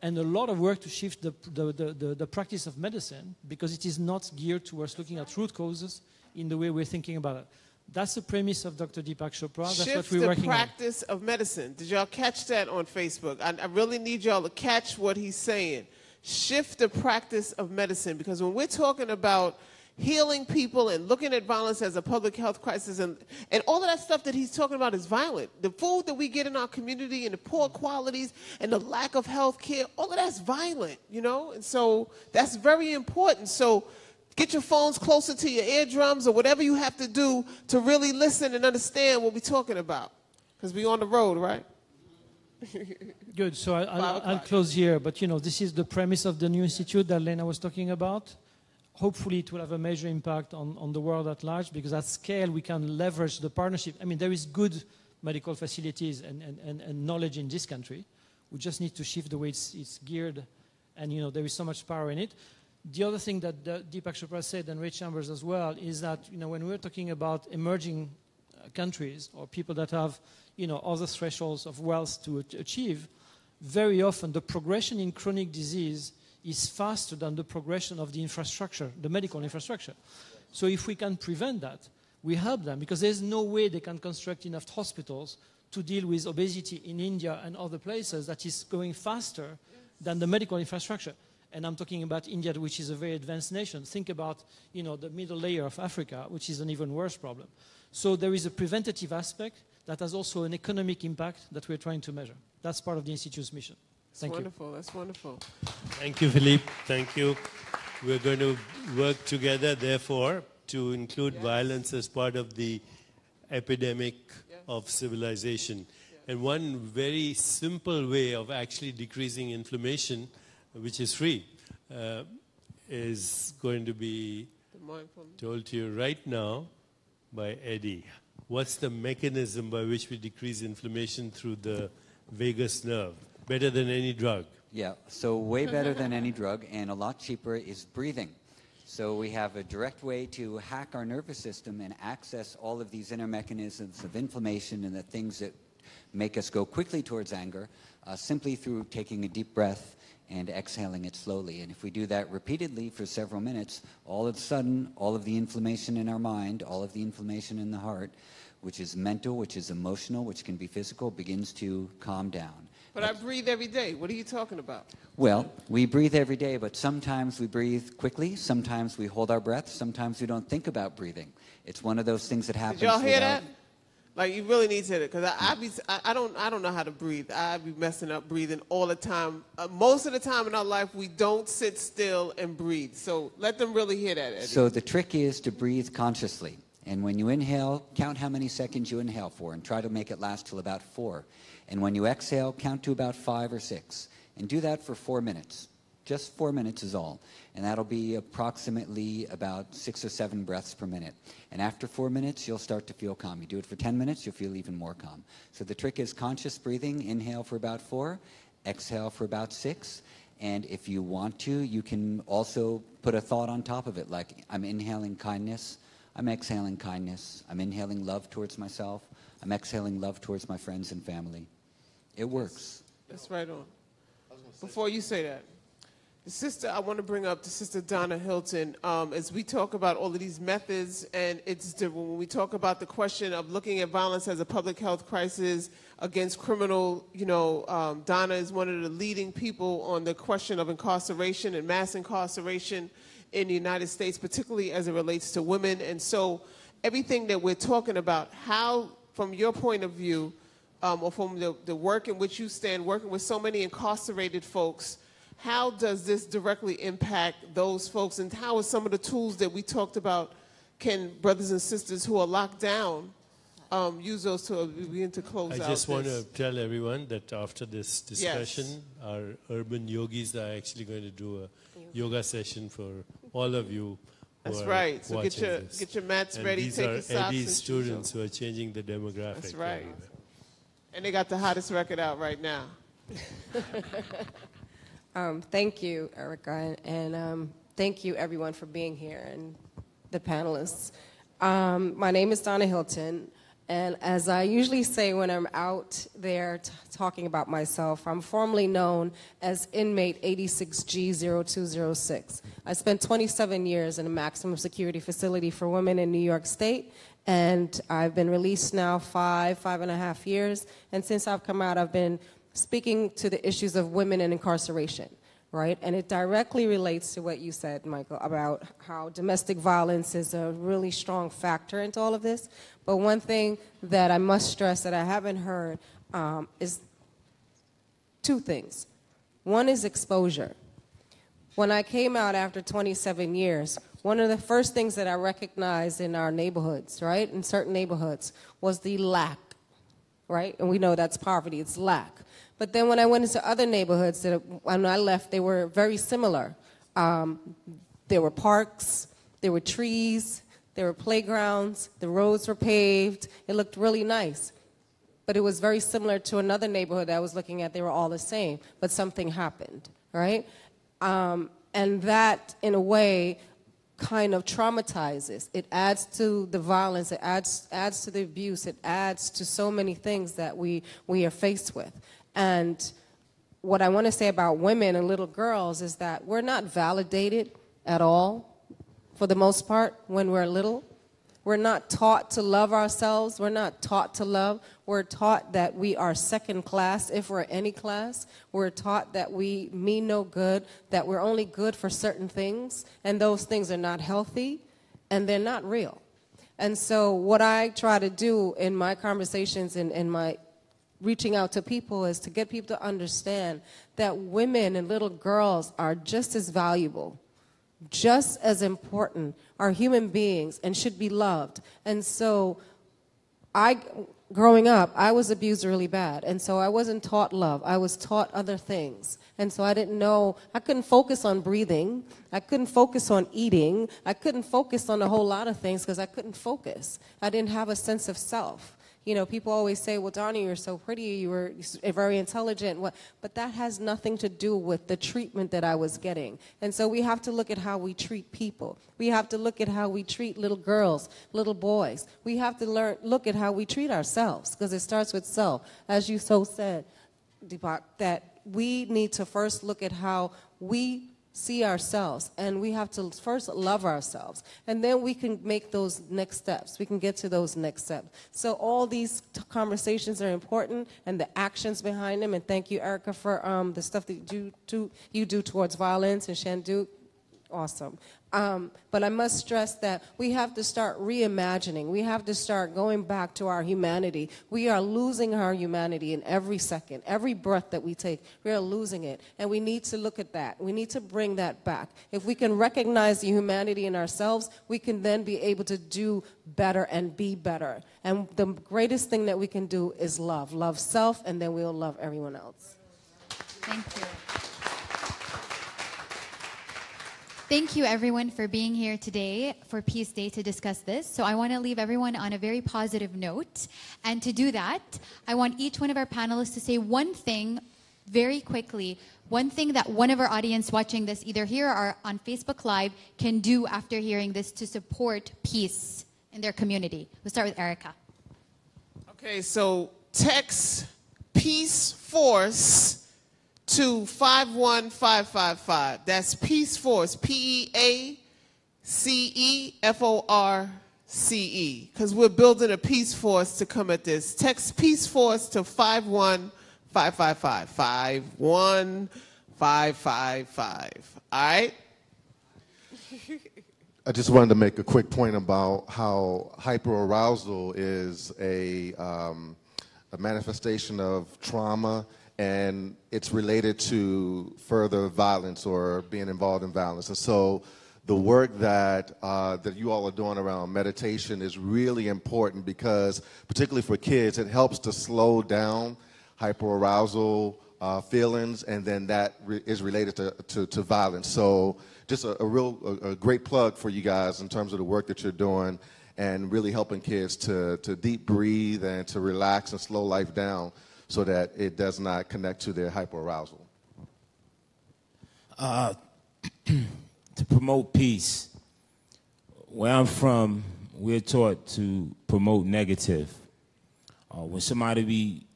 and a lot of work to shift the practice of medicine because it is not geared towards looking at root causes in the way we're thinking about it. That's the premise of Dr. Deepak Chopra. That's what we're working on. Shift the practice of medicine. Did y'all catch that on Facebook? I really need y'all to catch what he's saying. Shift the practice of medicine, because when we're talking about healing people and looking at violence as a public health crisis and all of that stuff that he's talking about is violent. The food that we get in our community and the poor qualities and the lack of health care, all of that's violent, And so that's very important. So get your phones closer to your eardrums or whatever you have to do to really listen and understand what we're talking about. Because we're on the road, right? Good. So I'll close here. But, this is the premise of the new institute that Lena was talking about. Hopefully it will have a major impact on the world at large, because at scale we can leverage the partnership. I mean, there is good medical facilities and knowledge in this country. We just need to shift the way it's geared, and there is so much power in it. The other thing that Deepak Chopra said, and Ray Chambers as well, is that when we're talking about emerging countries or people that have other thresholds of wealth to achieve, very often the progression in chronic disease is faster than the progression of the infrastructure, the medical infrastructure. So if we can prevent that, we help them, because there's no way they can construct enough hospitals to deal with obesity in India and other places that is going faster than the medical infrastructure. And I'm talking about India, which is a very advanced nation. Think about, the middle layer of Africa, which is an even worse problem. So there is a preventative aspect that has also an economic impact that we're trying to measure. That's part of the Institute's mission. Thank you. That's wonderful. Thank you, Philippe. Thank you. We're going to work together, therefore, to include violence as part of the epidemic of civilization. And one very simple way of actually decreasing inflammation, which is free, is going to be told to you right now by Eddie. What's the mechanism by which we decrease inflammation through the vagus nerve? Better than any drug. Yeah, so way better than any drug, and a lot cheaper is breathing. So we have a direct way to hack our nervous system and access all of these inner mechanisms of inflammation and the things that make us go quickly towards anger, simply through taking a deep breath and exhaling it slowly. And if we do that repeatedly for several minutes, all of a sudden, all of the inflammation in our mind, all of the inflammation in the heart, which is mental, which is emotional, which can be physical, begins to calm down. But I breathe every day. What are you talking about? Well, we breathe every day, but sometimes we breathe quickly, sometimes we hold our breath, sometimes we don't think about breathing. It's one of those things that happens. Did y'all hear without... that? Like, you really need to hear it, because I don't know how to breathe. I be messing up breathing all the time. Most of the time in our life, we don't sit still and breathe. So let them really hear that, Eddie. So the trick is to breathe consciously. And when you inhale, count how many seconds you inhale for and try to make it last till about 4. And when you exhale, count to about 5 or 6. And do that for 4 minutes. Just 4 minutes is all. And that'll be approximately about 6 or 7 breaths per minute. And after 4 minutes, you'll start to feel calm. You do it for 10 minutes, you'll feel even more calm. So the trick is conscious breathing. Inhale for about 4, exhale for about 6. And if you want to, you can also put a thought on top of it, like I'm inhaling kindness, I'm exhaling kindness, I'm inhaling love towards myself, I'm exhaling love towards my friends and family. It works. That's right on. Before you say that, the sister, I want to bring up the sister Donna Hilton. As we talk about all of these methods, and when we talk about the question of looking at violence as a public health crisis against criminal, Donna is one of the leading people on the question of incarceration and mass incarceration in the United States, particularly as it relates to women. And so everything that we're talking about, how, from your point of view, or from the work in which you stand, working with so many incarcerated folks, how does this directly impact those folks, and how are some of the tools that we talked about can brothers and sisters who are locked down use those to begin to close out? I just want to tell everyone that after this discussion, our urban yogis are actually going to do a yoga session for all of you. That's right. So get your mats and ready, take your socks. These are Eddie's and students who are changing the demographic. That's right. And they got the hottest record out right now. Thank you, Erica, and thank you, everyone, for being here, and the panelists. My name is Donna Hilton, and as I usually say when I'm out there talking about myself, I'm formally known as inmate 86G0206. I spent 27 years in a maximum security facility for women in New York State, and I've been released now 5.5 years, and since I've come out, I've been speaking to the issues of women in incarceration, right? And it directly relates to what you said, Michael, about how domestic violence is a really strong factor into all of this. But one thing that I must stress that I haven't heard is 2 things. One is exposure. When I came out after 27 years, one of the first things that I recognized in our neighborhoods, right, in certain neighborhoods, was the lack, right? And we know that's poverty, it's lack. But then when I went into other neighborhoods, when I left, they were very similar. There were parks, there were trees, there were playgrounds, the roads were paved. It looked really nice. But it was very similar to another neighborhood that I was looking at. They were all the same, but something happened, right? And that, in a way, kind of traumatizes. It adds to the violence, it adds to the abuse, it adds to so many things that we are faced with. And what I want to say about women and little girls is that we're not validated at all, for the most part, when we're little. We're not taught to love ourselves. We're not taught to love. We're taught that we are second class, if we're any class. We're taught that we mean no good, that we're only good for certain things, and those things are not healthy, and they're not real. And so what I try to do in my conversations and in my reaching out to people is to get people to understand that women and little girls are just as valuable, just as important, are human beings and should be loved. And so growing up, I was abused really bad. And so I wasn't taught love. I was taught other things. And so I didn't know, I couldn't focus on breathing. I couldn't focus on eating. I couldn't focus on a whole lot of things because I couldn't focus. I didn't have a sense of self. You know, people always say, well, Donnie, you're so pretty, you were very intelligent. But that has nothing to do with the treatment that I was getting. And so we have to look at how we treat people. We have to look at how we treat little girls, little boys. We have to look at how we treat ourselves, because it starts with self. As you so said, Deepak, that we need to first look at how we see ourselves, and we have to first love ourselves, and then we can make those next steps. We can get to those next steps. So all these conversations are important, and the actions behind them. And thank you, Erica, for the stuff that you do towards violence, and Shandu. Awesome. But I must stress that we have to start reimagining. We have to start going back to our humanity. We are losing our humanity in every second. Every breath that we take, we are losing it. And we need to look at that. We need to bring that back. If we can recognize the humanity in ourselves, we can then be able to do better and be better. And the greatest thing that we can do is love. Love self, and then we'll love everyone else. Thank you. Thank you, everyone, for being here today for Peace Day to discuss this. So I want to leave everyone on a very positive note. And to do that, I want each one of our panelists to say one thing very quickly, one thing that one of our audience watching this either here or on Facebook Live can do after hearing this to support peace in their community. We'll start with Erica. Okay, so text Peace Force to 51555. That's Peace Force, PEACEFORCE, because we're building a peace force to come at this. Text Peace Force to 51555. 51555. All right? I just wanted to make a quick point about how hyperarousal is a manifestation of trauma, and it's related to further violence or being involved in violence. And so the work that that you all are doing around meditation is really important, because particularly for kids, it helps to slow down hyperarousal feelings, and then that is related to violence. So just a great plug for you guys in terms of the work that you're doing, and really helping kids to deep breathe and to relax and slow life down, so that it does not connect to their hyperarousal. To promote peace, where I'm from, we're taught to promote negative. When somebody we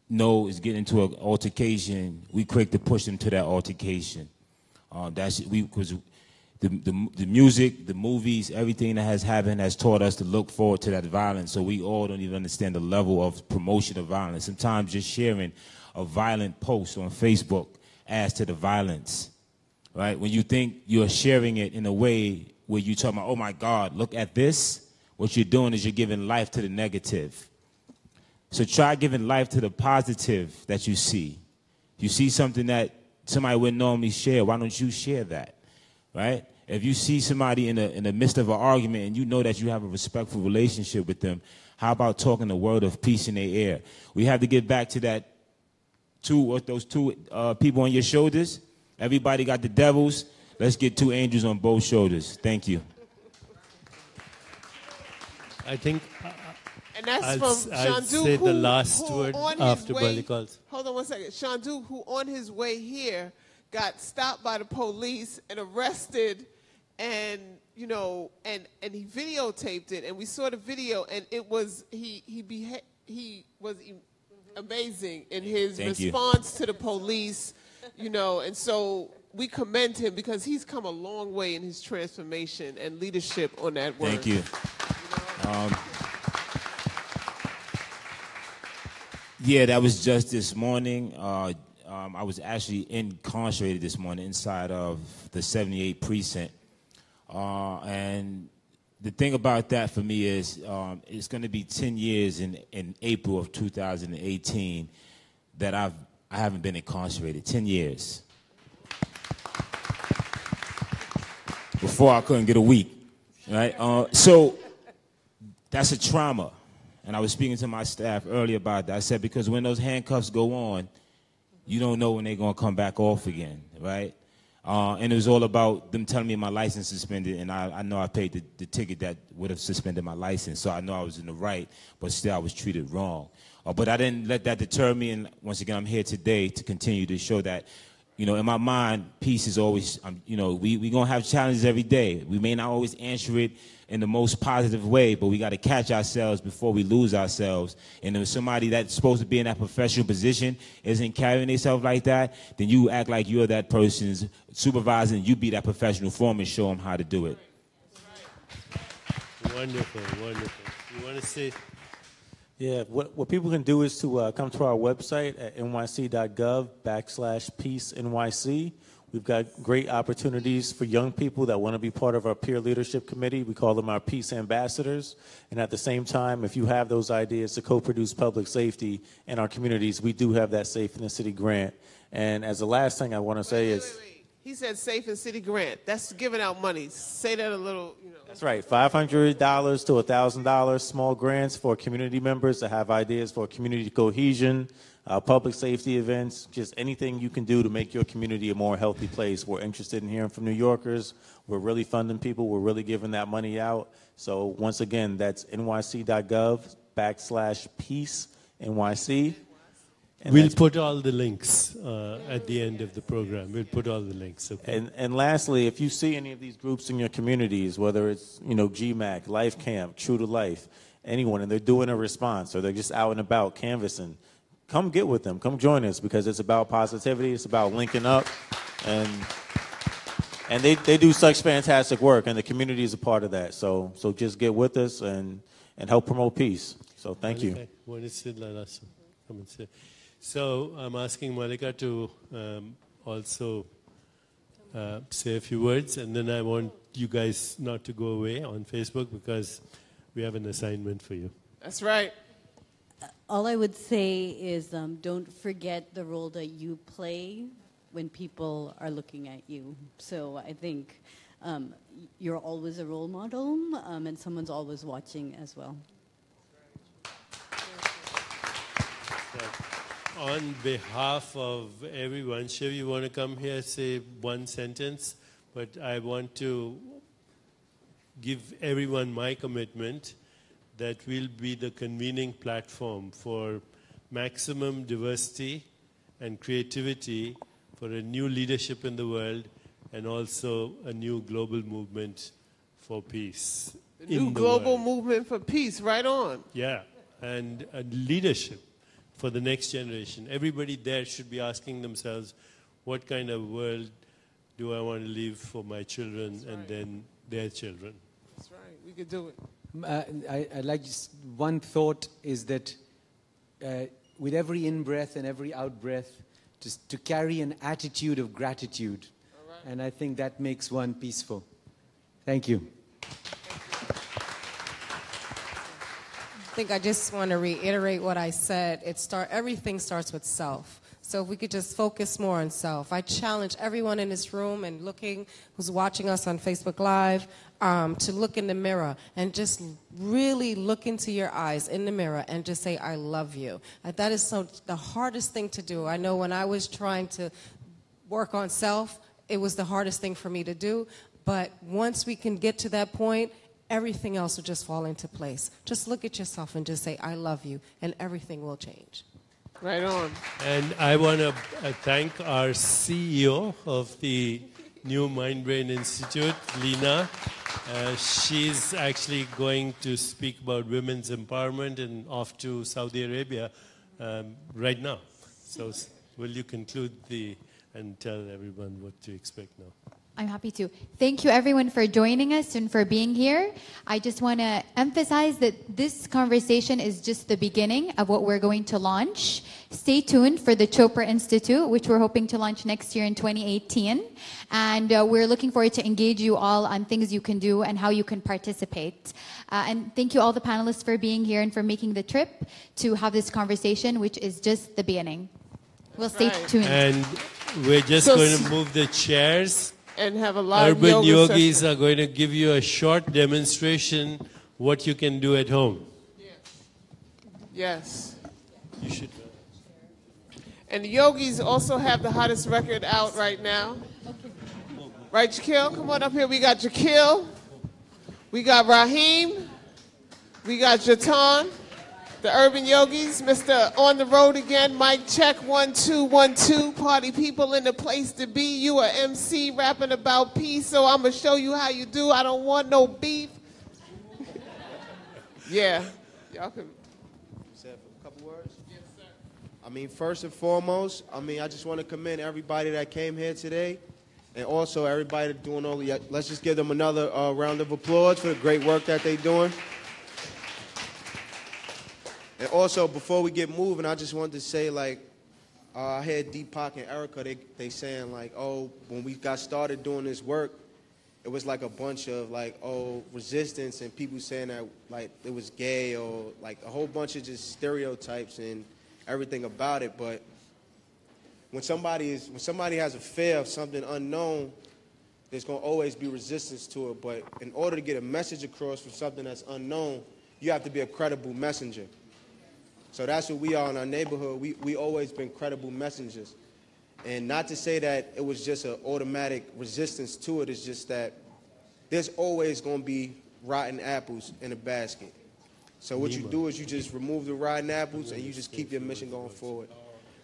know is getting into an altercation, we quick to push them to that altercation. Because the music, the movies, everything that has happened has taught us to look forward to that violence. So we all don't even understand the level of promotion of violence. Sometimes just sharing a violent post on Facebook adds to the violence, right? When you think you're sharing it in a way where you're talking about, oh my God, look at this, what you're doing is you're giving life to the negative. So try giving life to the positive that you see. If you see something that somebody wouldn't normally share, why don't you share that, right? If you see somebody in the midst of an argument and you know that you have a respectful relationship with them, how about talking the word of peace in their ear? We have to get back to that those two people on your shoulders. Everybody got the devils. Let's get two angels on both shoulders. Thank you. I think and that's I'll from say Shandu, the last word after Burley calls. Hold on one second. Shandu, who on his way here got stopped by the police and arrested, and you know, and he videotaped it, and we saw the video, and it was he was amazing in his response to the police, you know, and so we commend him because he's come a long way in his transformation and leadership on that work. Thank you. Yeah, that was just this morning. I was actually incarcerated this morning inside of the 78 precinct. And the thing about that for me is it's going to be 10 years in April of 2018 that I haven't been incarcerated. 10 years. Before I couldn't get a week, right? So that's a trauma. And I was speaking to my staff earlier about that. I said, because when those handcuffs go on, you don't know when they're going to come back off again, right? And it was all about them telling me my license suspended, and I know I paid the ticket that would have suspended my license, so I know I was in the right, but still I was treated wrong. But I didn't let that deter me, and once again, I'm here today to continue to show that, you know, in my mind, peace is always, you know, we're going to have challenges every day. We may not always answer it in the most positive way, but we got to catch ourselves before we lose ourselves. And if somebody that's supposed to be in that professional position isn't carrying themselves like that, then you act like you're that person's supervisor and you be that professional for them and show them how to do it. Wonderful, wonderful. You want to say? Yeah, what people can do is to come to our website at nyc.gov/peace-nyc. We've got great opportunities for young people that want to be part of our peer leadership committee. We call them our peace ambassadors. And at the same time, if you have those ideas to co-produce public safety in our communities, we do have that Safe in the City grant. And as the last thing I want to say is... Wait. He said Safe in City grant. That's giving out money. Say that a little, you know. That's right, $500 to $1,000 small grants for community members that have ideas for community cohesion, public safety events, just anything you can do to make your community a more healthy place. We're interested in hearing from New Yorkers. We're really funding people. We're really giving that money out. So once again, that's nyc.gov/peace-nyc. We'll put all the links at the end of the program. We'll put all the links. Okay. And lastly, if you see any of these groups in your communities, whether it's, you know, GMAC, Life Camp, True to Life, anyone, and they're doing a response or they're just out and about canvassing, come get with them. Come join us, because it's about positivity. It's about linking up. And they do such fantastic work, and the community is a part of that. So just get with us and help promote peace. So thank you. So I'm asking Malika to also say a few words, and then I want you guys not to go away on Facebook because we have an assignment for you. That's right. All I would say is don't forget the role that you play when people are looking at you. So I think you're always a role model, and someone's always watching as well. On behalf of everyone, Shiv, you want to come here, say one sentence, but I want to give everyone my commitment that we'll be the convening platform for maximum diversity and creativity for a new leadership in the world and also a new global movement for peace. The new global movement for peace, right on. Yeah, and a leadership for the next generation. Everybody there should be asking themselves, what kind of world do I want to leave for my children and then their children? That's right. We could do it. I like just one thought is that with every in-breath and every out-breath, just to carry an attitude of gratitude. Right. And I think that makes one peaceful. Thank you. I think I just want to reiterate what I said. Everything starts with self. So if we could just focus more on self. I challenge everyone in this room and who's watching us on Facebook Live to look in the mirror and just really look into your eyes in the mirror and just say, I love you. That is the hardest thing to do. I know when I was trying to work on self, it was the hardest thing for me to do. But once we can get to that point, everything else will just fall into place. Just look at yourself and just say, I love you, and everything will change. Right on. And I want to thank our CEO of the New Mind Brain Institute, Lena. She's actually going to speak about women's empowerment and off to Saudi Arabia right now. So will you conclude and tell everyone what to expect now? I'm happy to. Thank you, everyone, for joining us and for being here. I just want to emphasize that this conversation is just the beginning of what we're going to launch. Stay tuned for the Chopra Institute, which we're hoping to launch next year in 2018. And we're looking forward to engage you all on things you can do and how you can participate. And thank you all the panelists for being here and for making the trip to have this conversation, which is just the beginning. We'll stay tuned. And we're just going to move the chairs. And have a live Urban yoga yogis session. are going to give you a short demonstration what you can do at home. Yeah. Yes. You should. And the Yogis also have the hottest record out right now. Right, Jakil? Come on up here. We got Jakil. We got Raheem. We got Jatan. The Urban Yogis. Mr. On the Road Again. Mic check. 1 2 1 2. Party people in the place to be. You are MC rapping about peace, so I'm going to show you how you do. I don't want no beef. Yeah. Y'all can. Say a couple words? Yes, sir. I mean, first and foremost, I just want to commend everybody that came here today, and also everybody that's doing all the. Let's just give them another round of applause for the great work that they're doing. And also, before we get moving, I just wanted to say, like, I heard Deepak and Erica, they saying, like, oh, when we got started doing this work, it was like a bunch of, like, resistance and people saying that, like, it was gay or, like, a whole bunch of just stereotypes and everything about it. But when somebody has a fear of something unknown, there's going to always be resistance to it. But in order to get a message across from something that's unknown, you have to be a credible messenger. So that's what we are in our neighborhood. We always been credible messengers. And not to say that it was just an automatic resistance to it, it's just that there's always going to be rotten apples in a basket. So what you do is you just remove the rotten apples and you just keep your mission going forward.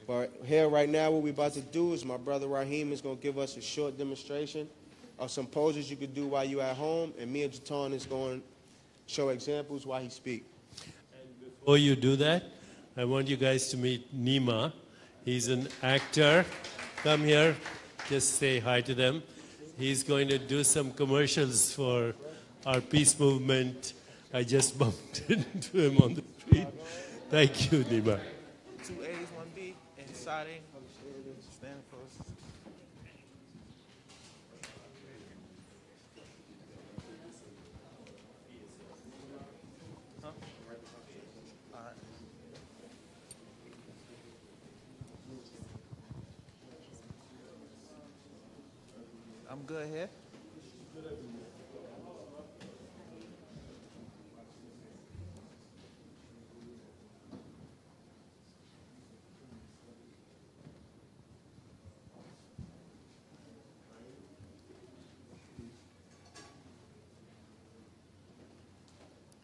But here right now what we're about to do is my brother Raheem is going to give us a short demonstration of some poses you could do while you're at home, and me and Jatan is going to show examples while he speaks. Before you do that, I want you guys to meet Nima. He's an actor. Come here, just say hi to them. He's going to do some commercials for our peace movement. I just bumped into him on the street. Thank you, Nima. 2 A's, 1 B, and Sade. Stand close. Huh? All right. I'm good here.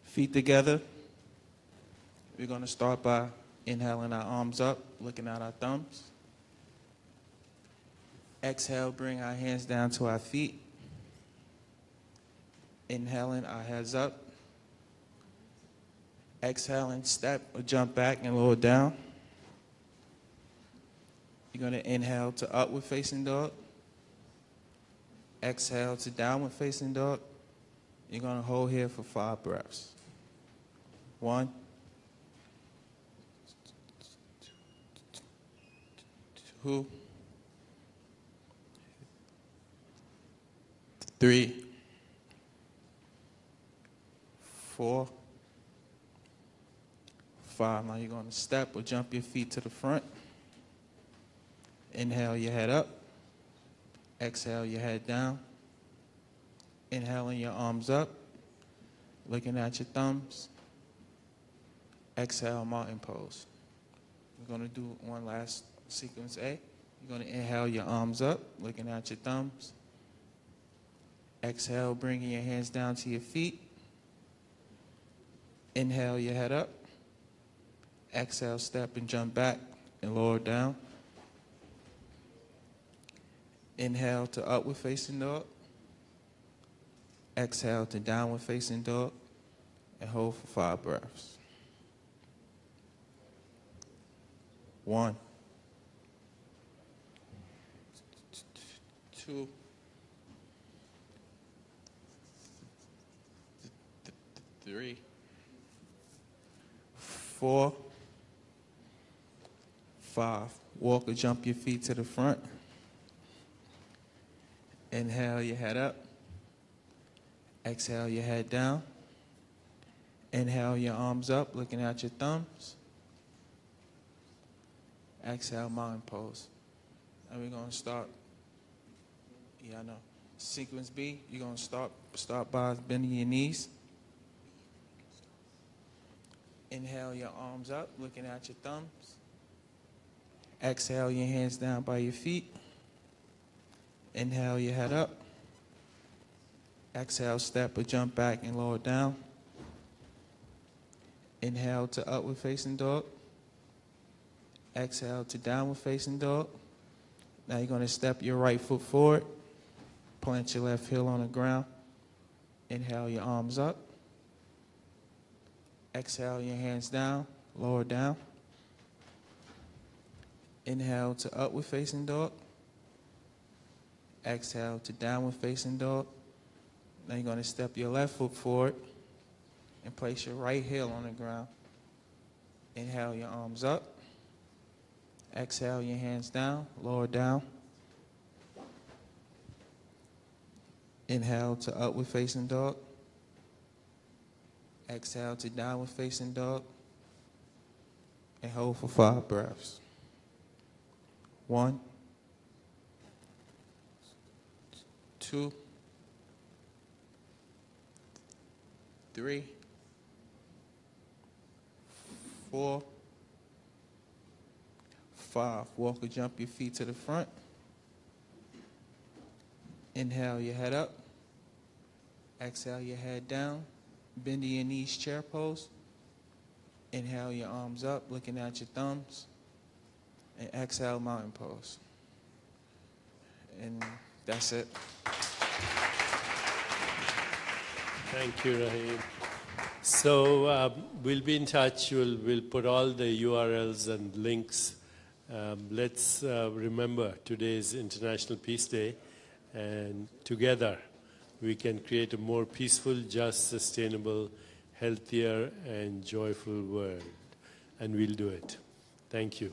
Feet together. We're going to start by inhaling our arms up, looking at our thumbs. Exhale, bring our hands down to our feet. Inhaling, our heads up. Exhaling, step or jump back and lower down. You're going to inhale to upward facing dog. Exhale to downward facing dog. You're going to hold here for 5 breaths. 1, 2, 3, 4, 5. Now you're going to step or jump your feet to the front. Inhale your head up. Exhale your head down. Inhaling your arms up. Looking at your thumbs. Exhale, mountain pose. We're going to do one last sequence A. You're going to inhale your arms up, looking at your thumbs. Exhale, bringing your hands down to your feet. Inhale your head up. Exhale, step and jump back and lower down. Inhale to upward facing dog. Exhale to downward facing dog. And hold for 5 breaths. 1, 2, 3, 4, 5. Walk or jump your feet to the front. Inhale your head up. Exhale your head down. Inhale your arms up, looking at your thumbs. Exhale, mountain pose. And we're going to start, I know. Sequence B, you're going to start by bending your knees. Inhale your arms up, looking at your thumbs. Exhale your hands down by your feet. Inhale your head up. Exhale, step or jump back and lower down. Inhale to upward facing dog. Exhale to downward facing dog. Now you're going to step your right foot forward. Plant your left heel on the ground. Inhale your arms up. Exhale your hands down, lower down. Inhale to upward facing dog. Exhale to downward facing dog. Now you're going to step your left foot forward and place your right heel on the ground. Inhale your arms up. Exhale your hands down, lower down. Inhale to upward facing dog. Exhale to downward facing dog. And hold for 5 breaths. 1, 2, 3, 4, 5. Walk or jump your feet to the front. Inhale your head up. Exhale your head down. Bend your knees, chair pose. Inhale your arms up, looking at your thumbs. And exhale, mountain pose. And that's it. Thank you, Rahim. So we'll be in touch. We'll put all the URLs and links. Let's remember today is International Peace Day, and together we can create a more peaceful, just, sustainable, healthier, and joyful world. And we'll do it. Thank you.